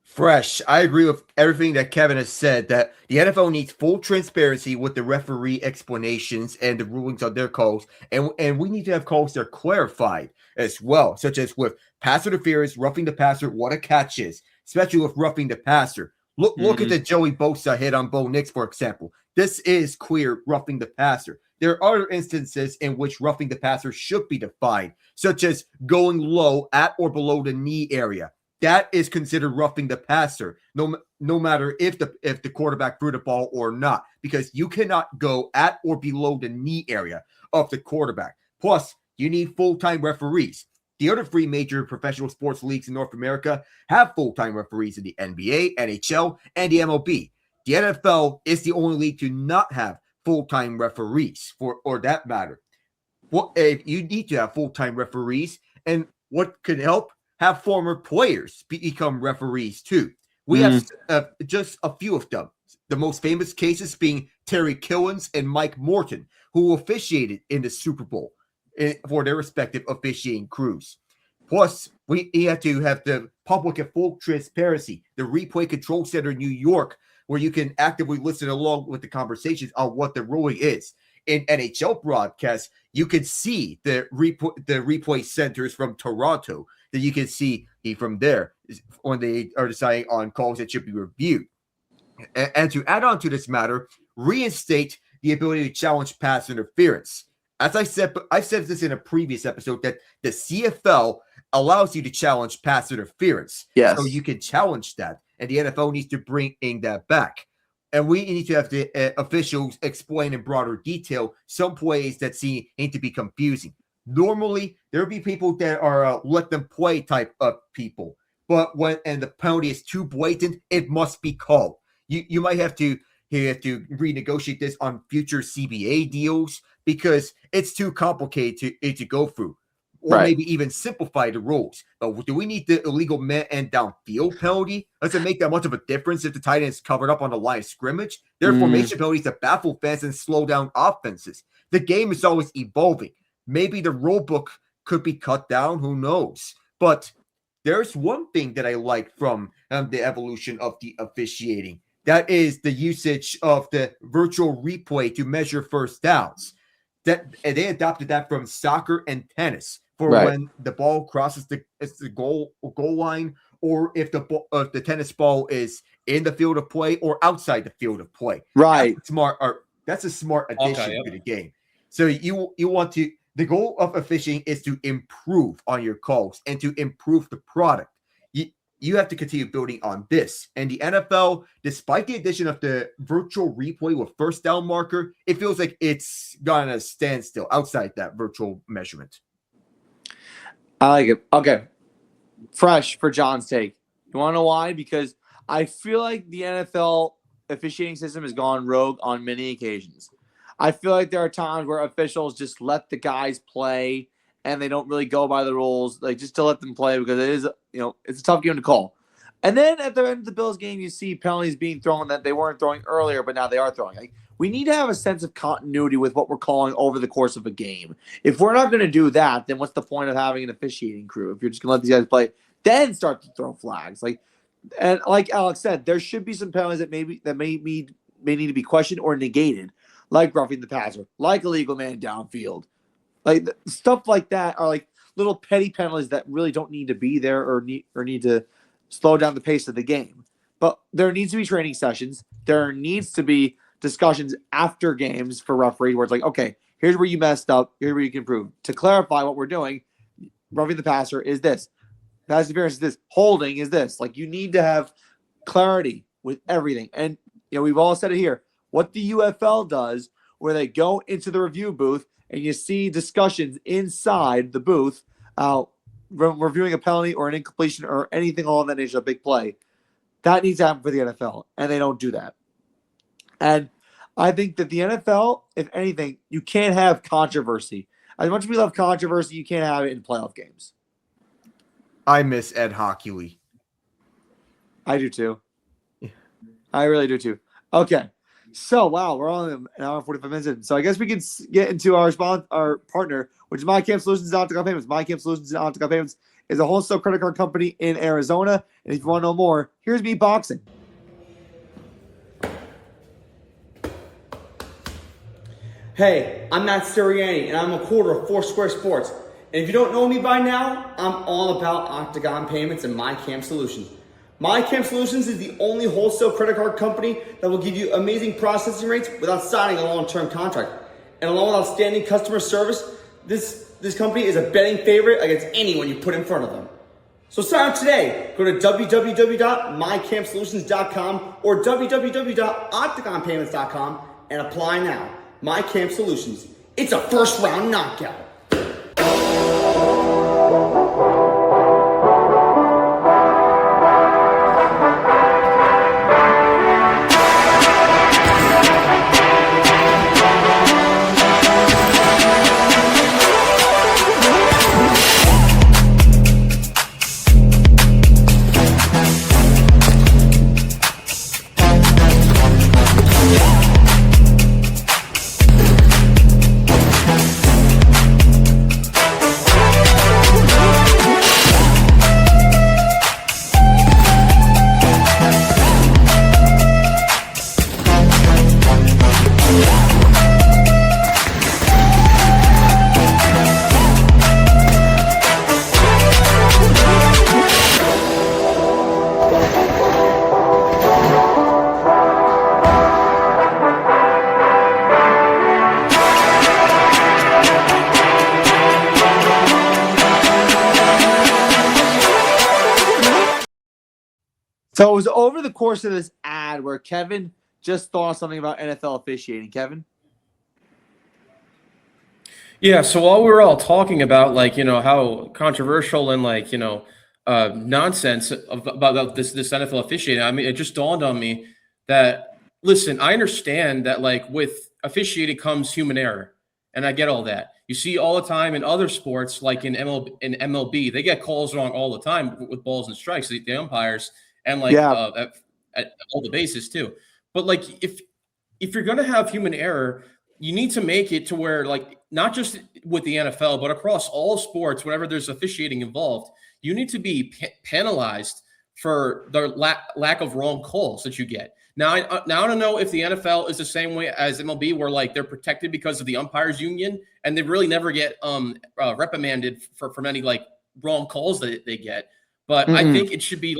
Fresh. I agree with everything that Kevin has said, that the NFL needs full transparency with the referee explanations and the rulings on their calls. And we need to have calls that are clarified as well, such as with pass interference, roughing the passer, what a catch is, especially with roughing the passer. Look at the Joey Bosa hit on Bo Nix, for example. This is clear roughing the passer. There are instances in which roughing the passer should be defined, such as going low at or below the knee area. That is considered roughing the passer, no matter if the quarterback threw the ball or not, because you cannot go at or below the knee area of the quarterback. Plus, you need full-time referees. The other 3 major professional sports leagues in North America have full-time referees in the NBA, NHL, and the MLB. The NFL is the only league to not have full-time referees, or that matter. Well, if you need to have full-time referees, and what could help? Have former players become referees too. We have just a few of them. The most famous cases being Terry Killens and Mike Morton, who officiated in the Super Bowl for their respective officiating crews. Plus, we had to have the public and full transparency, the Replay Control Center in New York, where you can actively listen along with the conversations on what the ruling is. In NHL broadcasts, you can see the replay centers from Toronto that you can see from there when they are deciding on calls that should be reviewed. And to add on to this matter, reinstate the ability to challenge pass interference. As I said this in a previous episode, that the CFL allows you to challenge pass interference. Yes. So you can challenge that, and the NFL needs to bring that back. And we need to have the officials explain in broader detail some plays that seem to be confusing. Normally, there will be people that are let them play type of people. But when the penalty is too blatant, it must be called. You might have to renegotiate this on future CBA deals, because it's too complicated to go through. Or maybe even simplify the rules. But do we need the illegal man and downfield penalty? Does it make that much of a difference if the tight end is covered up on the line of scrimmage? There are formation penalties that baffle fans and slow down offenses. The game is always evolving. Maybe the rule book could be cut down. Who knows? But there's one thing that I like from the evolution of the officiating. That is the usage of the virtual replay to measure first downs. That they adopted that from soccer and tennis for when the ball crosses the goal line, or if the tennis ball is in the field of play or outside the field of play. Right. That's a smart addition to the game. So you want to. The goal of officiating is to improve on your calls and to improve the product. You have to continue building on this. And the NFL, despite the addition of the virtual replay with first down marker, it feels like it's gone at a standstill outside that virtual measurement. I like it. Okay. Fresh for John's take. You want to know why? Because I feel like the NFL officiating system has gone rogue on many occasions. I feel like there are times where officials just let the guys play and they don't really go by the rules, like just to let them play, because it is, it's a tough game to call. And then at the end of the Bills game, you see penalties being thrown that they weren't throwing earlier, but now they are throwing. Like, we need to have a sense of continuity with what we're calling over the course of a game. If we're not going to do that, then what's the point of having an officiating crew? If you're just going to let these guys play, then start to throw flags. And like Alex said, there should be some penalties that may need to be questioned or negated, like roughing the passer, like illegal man downfield, like stuff like that are like little petty penalties that really don't need to be there or need to slow down the pace of the game. But there needs to be training sessions. There needs to be discussions after games for referee where it's like, okay, here's where you messed up. Here's where you can improve. To clarify what we're doing, roughing the passer is this. Pass interference is this. Holding is this. Like, you need to have clarity with everything. And, we've all said it here. What the UFL does, where they go into the review booth and you see discussions inside the booth, reviewing a penalty or an incompletion or anything along that nature, a big play, that needs to happen for the NFL. And they don't do that. And I think that the NFL, if anything, you can't have controversy. As much as we love controversy, you can't have it in playoff games. I miss Ed Hockley. I do too. I really do too. Okay. So, wow, we're on an hour and 45 minutes in. So I guess we can get into our partner, which is MyCamp Solutions and Octagon Payments. MyCamp Solutions and Octagon Payments is a wholesale credit card company in Arizona. And if you want to know more, here's me boxing. Hey, I'm Matt Sirianni, and I'm a quarter of Foursquare Sports. And if you don't know me by now, I'm all about Octagon Payments and MyCamp Solutions. MyCamp Solutions is the only wholesale credit card company that will give you amazing processing rates without signing a long-term contract. And along with outstanding customer service, this company is a betting favorite against anyone you put in front of them. So sign up today. Go to www.mycampsolutions.com or www.octagonpayments.com and apply now. MyCamp Solutions. It's a first-round knockout. So it was over the course of this ad where Kevin just thought something about NFL officiating. Kevin? Yeah, so while we were all talking about, how controversial and, nonsense about this NFL officiating, I mean, it just dawned on me that, listen, I understand that, with officiating comes human error, and I get all that. You see all the time in other sports, like in MLB, they get calls wrong all the time with balls and strikes, the umpires, and at all the bases too. But if you're going to have human error, you need to make it to where, not just with the NFL, but across all sports, whenever there's officiating involved, you need to be penalized for the lack of wrong calls that you get. Now, I don't know if the NFL is the same way as MLB, where they're protected because of the umpires union, and they really never get reprimanded for many wrong calls that they get. But I think it should be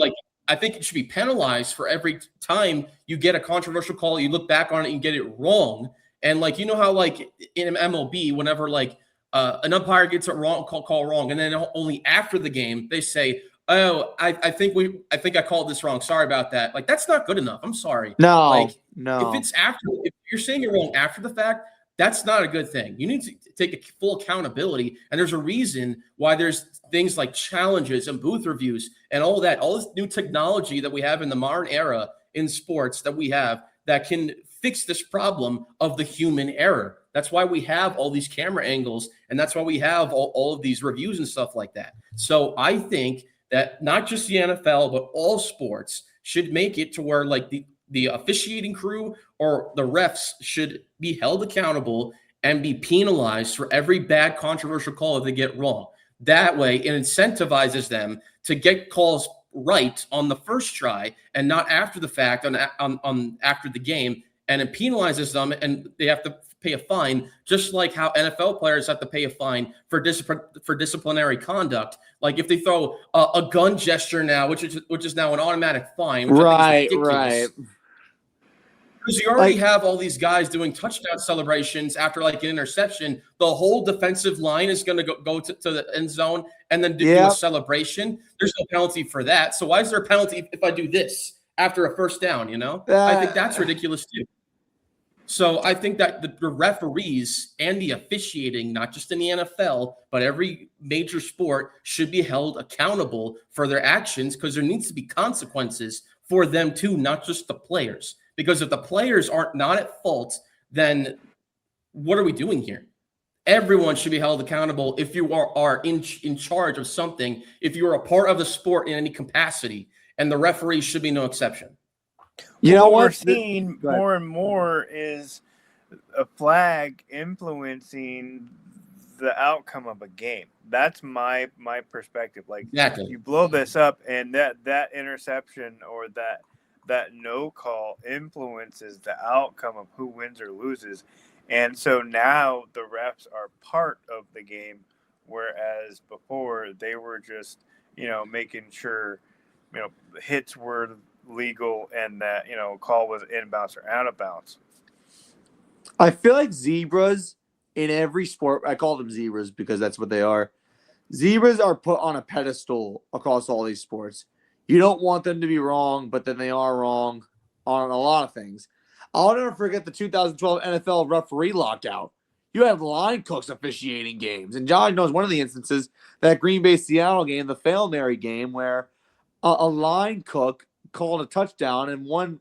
penalized for every time you get a controversial call, you look back on it and get it wrong. And how in MLB, whenever an umpire gets a call wrong, and then only after the game they say, "Oh, I think I called this wrong. Sorry about that." That's not good enough. I'm sorry. No. If you're saying it wrong after the fact, that's not a good thing. You need to take a full accountability, and there's a reason why there's things like challenges and booth reviews and all that, all this new technology that we have in the modern era in sports that we have that can fix this problem of the human error. That's why we have all these camera angles, and that's why we have all of these reviews and stuff like that. So I think that not just the NFL, but all sports should make it to where the officiating crew or the refs should be held accountable and be penalized for every bad controversial call that they get wrong. that way it incentivizes them to get calls right on the first try and not after the fact on after the game, and it penalizes them and they have to pay a fine, just like how NFL players have to pay a fine for disciplinary conduct. Like if they throw a gun gesture now, which is now an automatic fine, which I think is ridiculous. Because you already have all these guys doing touchdown celebrations after like an interception. The whole defensive line is going to go to the end zone and then do a celebration. There's no penalty for that. So why is there a penalty if I do this after a first down, you know? I think that's ridiculous too. So I think that the referees and the officiating, not just in the NFL, but every major sport, should be held accountable for their actions, because there needs to be consequences for them too, not just the players. Because if the players aren't not at fault, then what are we doing here? Everyone should be held accountable if you are in charge of something, if you're a part of the sport in any capacity, and the referees should be no exception. You know what we're seeing more and more is a flag influencing the outcome of a game. That's my perspective. Like, exactly. You blow this up, and that interception or that no call influences the outcome of who wins or loses. And so now the refs are part of the game, whereas before they were just, making sure, hits were legal and that, call was inbounds or out of bounds. I feel like zebras in every sport, I call them zebras because that's what they are. Zebras are put on a pedestal across all these sports. You don't want them to be wrong, but then they are wrong on a lot of things. I'll never forget the 2012 NFL referee lockout. You had line cooks officiating games. And John knows one of the instances, that Green Bay-Seattle game, the Hail Mary game, where a line cook called a touchdown and one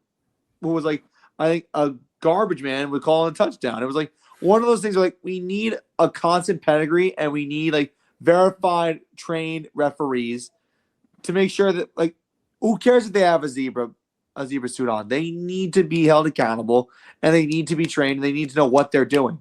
who was like, I think a garbage man would call a touchdown. It was like one of those things where like we need a constant pedigree and we need like verified, trained referees to make sure that, like, who cares if they have a zebra suit on? They need to be held accountable and they need to be trained and they need to know what they're doing.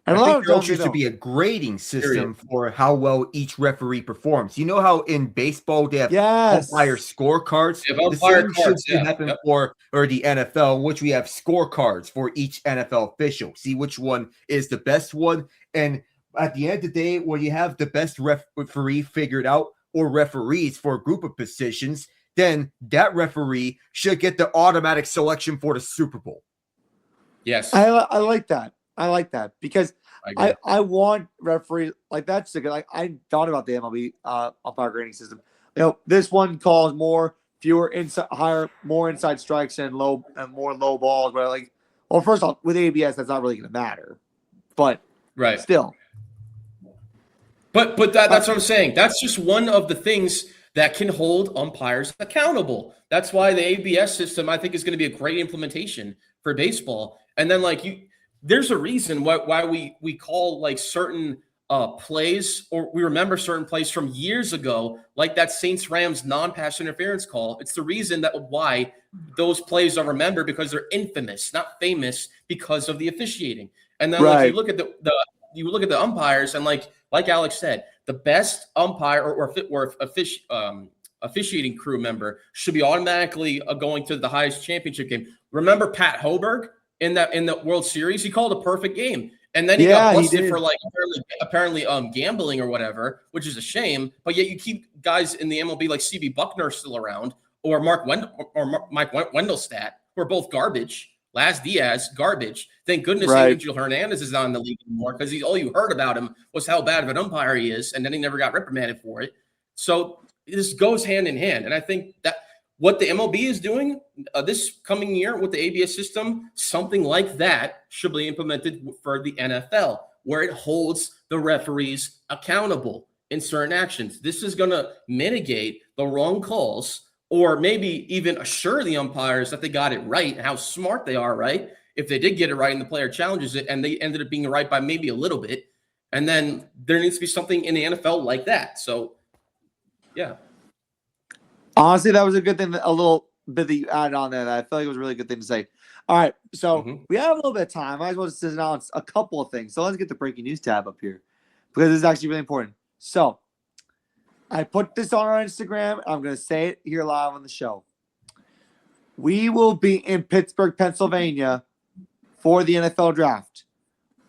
And I think there also should be a grading system for how well each referee performs. You know how in baseball they have umpire scorecards? The same should happen for the NFL, which we have scorecards for each NFL official. See which one is the best one. And at the end of the day, when you have the best referee figured out, or referees for a group of positions, then that referee should get the automatic selection for the Super Bowl. Yes. I like that. I like that because I want referees like that's like I thought about the MLB umpire grading system. This one calls more inside strikes and more low balls. But like, well, first off, with ABS, that's not really going to matter. But still. But that's what I'm saying. That's just one of the things that can hold umpires accountable. That's why the ABS system, I think, is going to be a great implementation for baseball. And then, there's a reason why we call like certain plays, or we remember certain plays from years ago, like that Saints-Rams non-pass interference call. It's the reason why those plays are remembered, because they're infamous, not famous because of the officiating. And then you look at the umpires, and like Alex said, the best umpire or officiating crew member should be automatically going to the highest championship game. Remember Pat Hoberg in the World Series? He called a perfect game, and then he got busted for apparently gambling or whatever, which is a shame. But yet you keep guys in the MLB like CB Buckner still around, or Mike Wendelstadt, who are both garbage. Laz Diaz, garbage. Thank goodness Angel Hernandez is not in the league anymore, because all you heard about him was how bad of an umpire he is, and then he never got reprimanded for it. So this goes hand in hand. And I think that what the MLB is doing this coming year with the ABS system, something like that should be implemented for the NFL, where it holds the referees accountable in certain actions. This is going to mitigate the wrong calls, or maybe even assure the umpires that they got it right, how smart they are, right? If they did get it right and the player challenges it and they ended up being right by maybe a little bit, and then there needs to be something in the NFL like that. So, yeah. Honestly, that was a good thing, a little bit that you added on there that I feel like it was a really good thing to say. All right, so we have a little bit of time. I might as well just announce a couple of things. So let's get the breaking news tab up here, because this is actually really important. So I put this on our Instagram. I'm going to say it here live on the show. We will be in Pittsburgh, Pennsylvania for the NFL draft.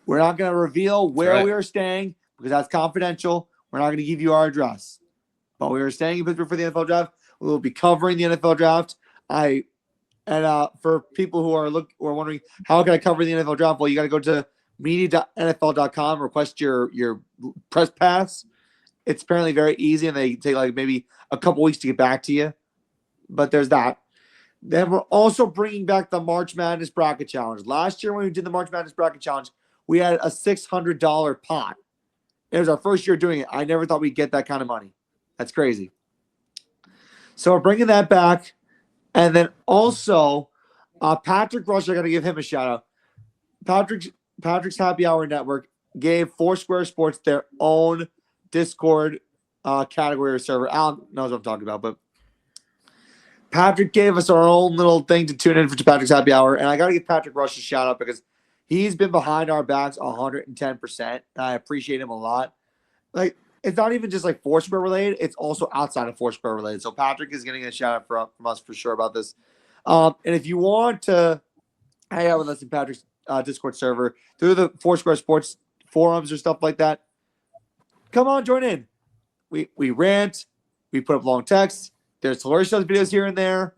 We're not going to reveal where we are staying because that's confidential. We're not going to give you our address. But we are staying in Pittsburgh for the NFL draft. We will be covering the NFL draft. For people who are wondering how can I cover the NFL draft, well, you got to go to media.nfl.com, request your press pass. It's apparently very easy, and they take like maybe a couple weeks to get back to you. But there's that. Then we're also bringing back the March Madness Bracket Challenge. Last year when we did the March Madness Bracket Challenge, we had a $600 pot. It was our first year doing it. I never thought we'd get that kind of money. That's crazy. So we're bringing that back. And then also, Patrick Rush, I got to give him a shout out. Patrick's Happy Hour Network gave Foursquare Sports their own Discord category or server. Alan knows what I'm talking about, but Patrick gave us our own little thing to tune in for Patrick's Happy Hour. And I got to give Patrick Rush a shout out because he's been behind our backs 110%. And I appreciate him a lot. Like, it's not even just like Foursquare related. It's also outside of Foursquare related. So Patrick is getting a shout out from us for sure about this. And if you want to hang out with us in Patrick's Discord server through the Foursquare Sports forums or stuff like that, come on, join in. We rant. We put up long texts. There's Hilarious Shows videos here and there.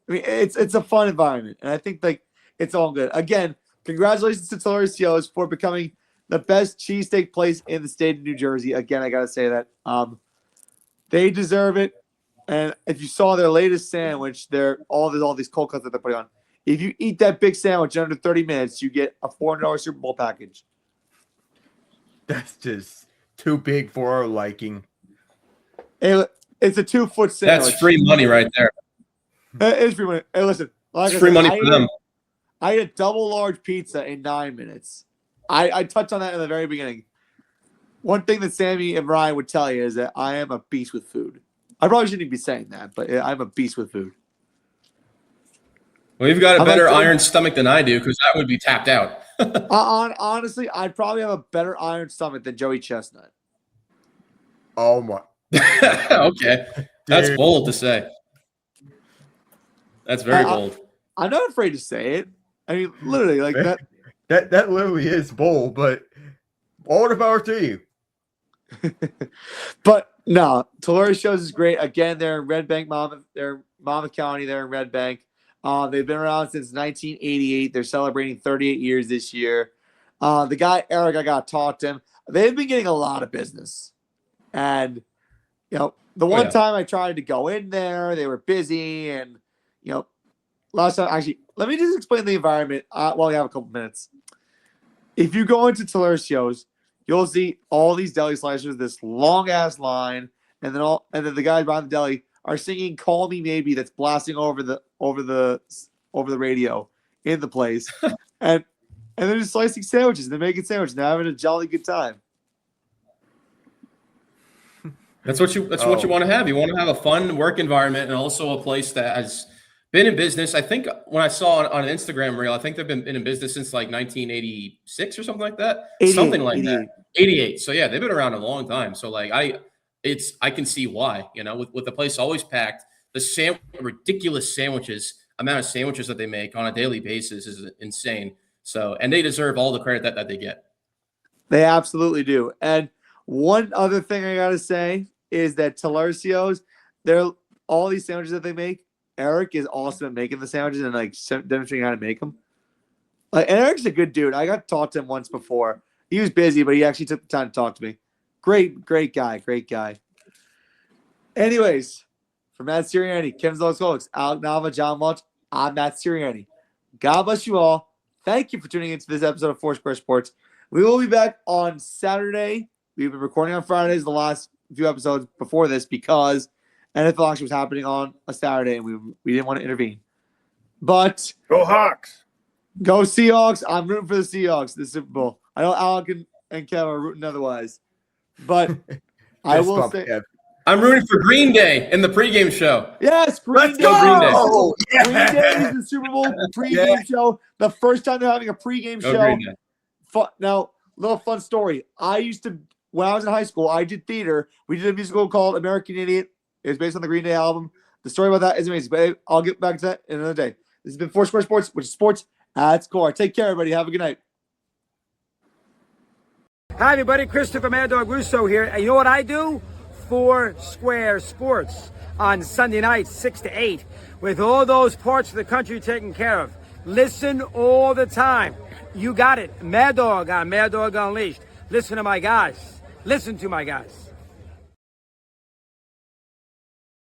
I mean, it's a fun environment. And I think like it's all good. Again, congratulations to Hilarious Shows for becoming the best cheesesteak place in the state of New Jersey. Again, I got to say that. They deserve it. And if you saw their latest sandwich, all these cold cuts that they're putting on. If you eat that big sandwich in under 30 minutes, you get a $400 Super Bowl package. That's just too big for our liking. It's a 2-foot sandwich. That's free money right there. It is free money. Hey, listen. Like it's free money for them. I ate a double large pizza in 9 minutes. I touched on that in the very beginning. One thing that Sammy and Ryan would tell you is that I am a beast with food. I probably shouldn't be saying that, but I'm a beast with food. Well, you've got a better iron stomach than I do because that would be tapped out. Honestly, I'd probably have a better iron stomach than Joey Chestnut. Oh, my. Okay. That's bold to say. That's very bold. I'm not afraid to say it. I mean, literally, like that. That literally is bold, but all the power to you. But no, Hilarious Shows is great. Again, they're in Red Bank, Monmouth County. They're in Red Bank. They've been around since 1988. They're celebrating 38 years this year. The guy, Eric, I got to talk to him. They've been getting a lot of business. And, the one time I tried to go in there, they were busy. And, last time, actually, let me just explain the environment while we have a couple minutes. If you go into Hilarious Shows, you'll see all these deli slicers, this long ass line, and then the guys behind the deli are singing "Call Me Maybe" that's blasting over the radio in the place, and they're just slicing sandwiches. They're making sandwiches. They're having a jolly good time. That's what you want to have. You want to have a fun work environment and also a place that has been in business. I think when I saw on an Instagram reel, I think they've been in business since like 1986 or something like that. Something like 88. That. 88. So yeah, they've been around a long time. So like I can see why, with the place always packed, the ridiculous amount of sandwiches that they make on a daily basis is insane. So, and they deserve all the credit that they get. They absolutely do. And one other thing I got to say is that Talercio's, all these sandwiches that they make, Eric is awesome at making the sandwiches and like demonstrating how to make them. And Eric's a good dude. I got to talk to him once before. He was busy, but he actually took the time to talk to me. Great guy. Anyways, for Matt Sirianni, Kim's Lost Colics, Alec Nava, John Welch, I'm Matt Sirianni. God bless you all. Thank you for tuning into this episode of Foursquare Sports. We will be back on Saturday. We've been recording on Fridays the last few episodes before this because NFL action was happening on a Saturday, and we didn't want to intervene. But go Hawks! Go Seahawks! I'm rooting for the Seahawks this Super Bowl. I know Alec and Kev are rooting otherwise, but I will say I'm rooting for Green Day in the pregame show. Yes, Green Day. Go Green Day. Green Day is the Super Bowl pregame show. The first time they're having a pregame show. Green Day. Now, little fun story. I used to when I was in high school, I did theater. We did a musical called American Idiot. It was based on the Green Day album. The story about that is amazing. But I'll get back to that in another day. This has been Foursquare Sports, which is sports at its core. Take care, everybody. Have a good night. Hi, everybody. Christopher Mad Dog Russo here. And you know what I do? Foursquare Sports on Sunday nights, 6 to 8, with all those parts of the country taken care of. Listen all the time. You got it. Mad Dog on Mad Dog Unleashed. Listen to my guys. Listen to my guys.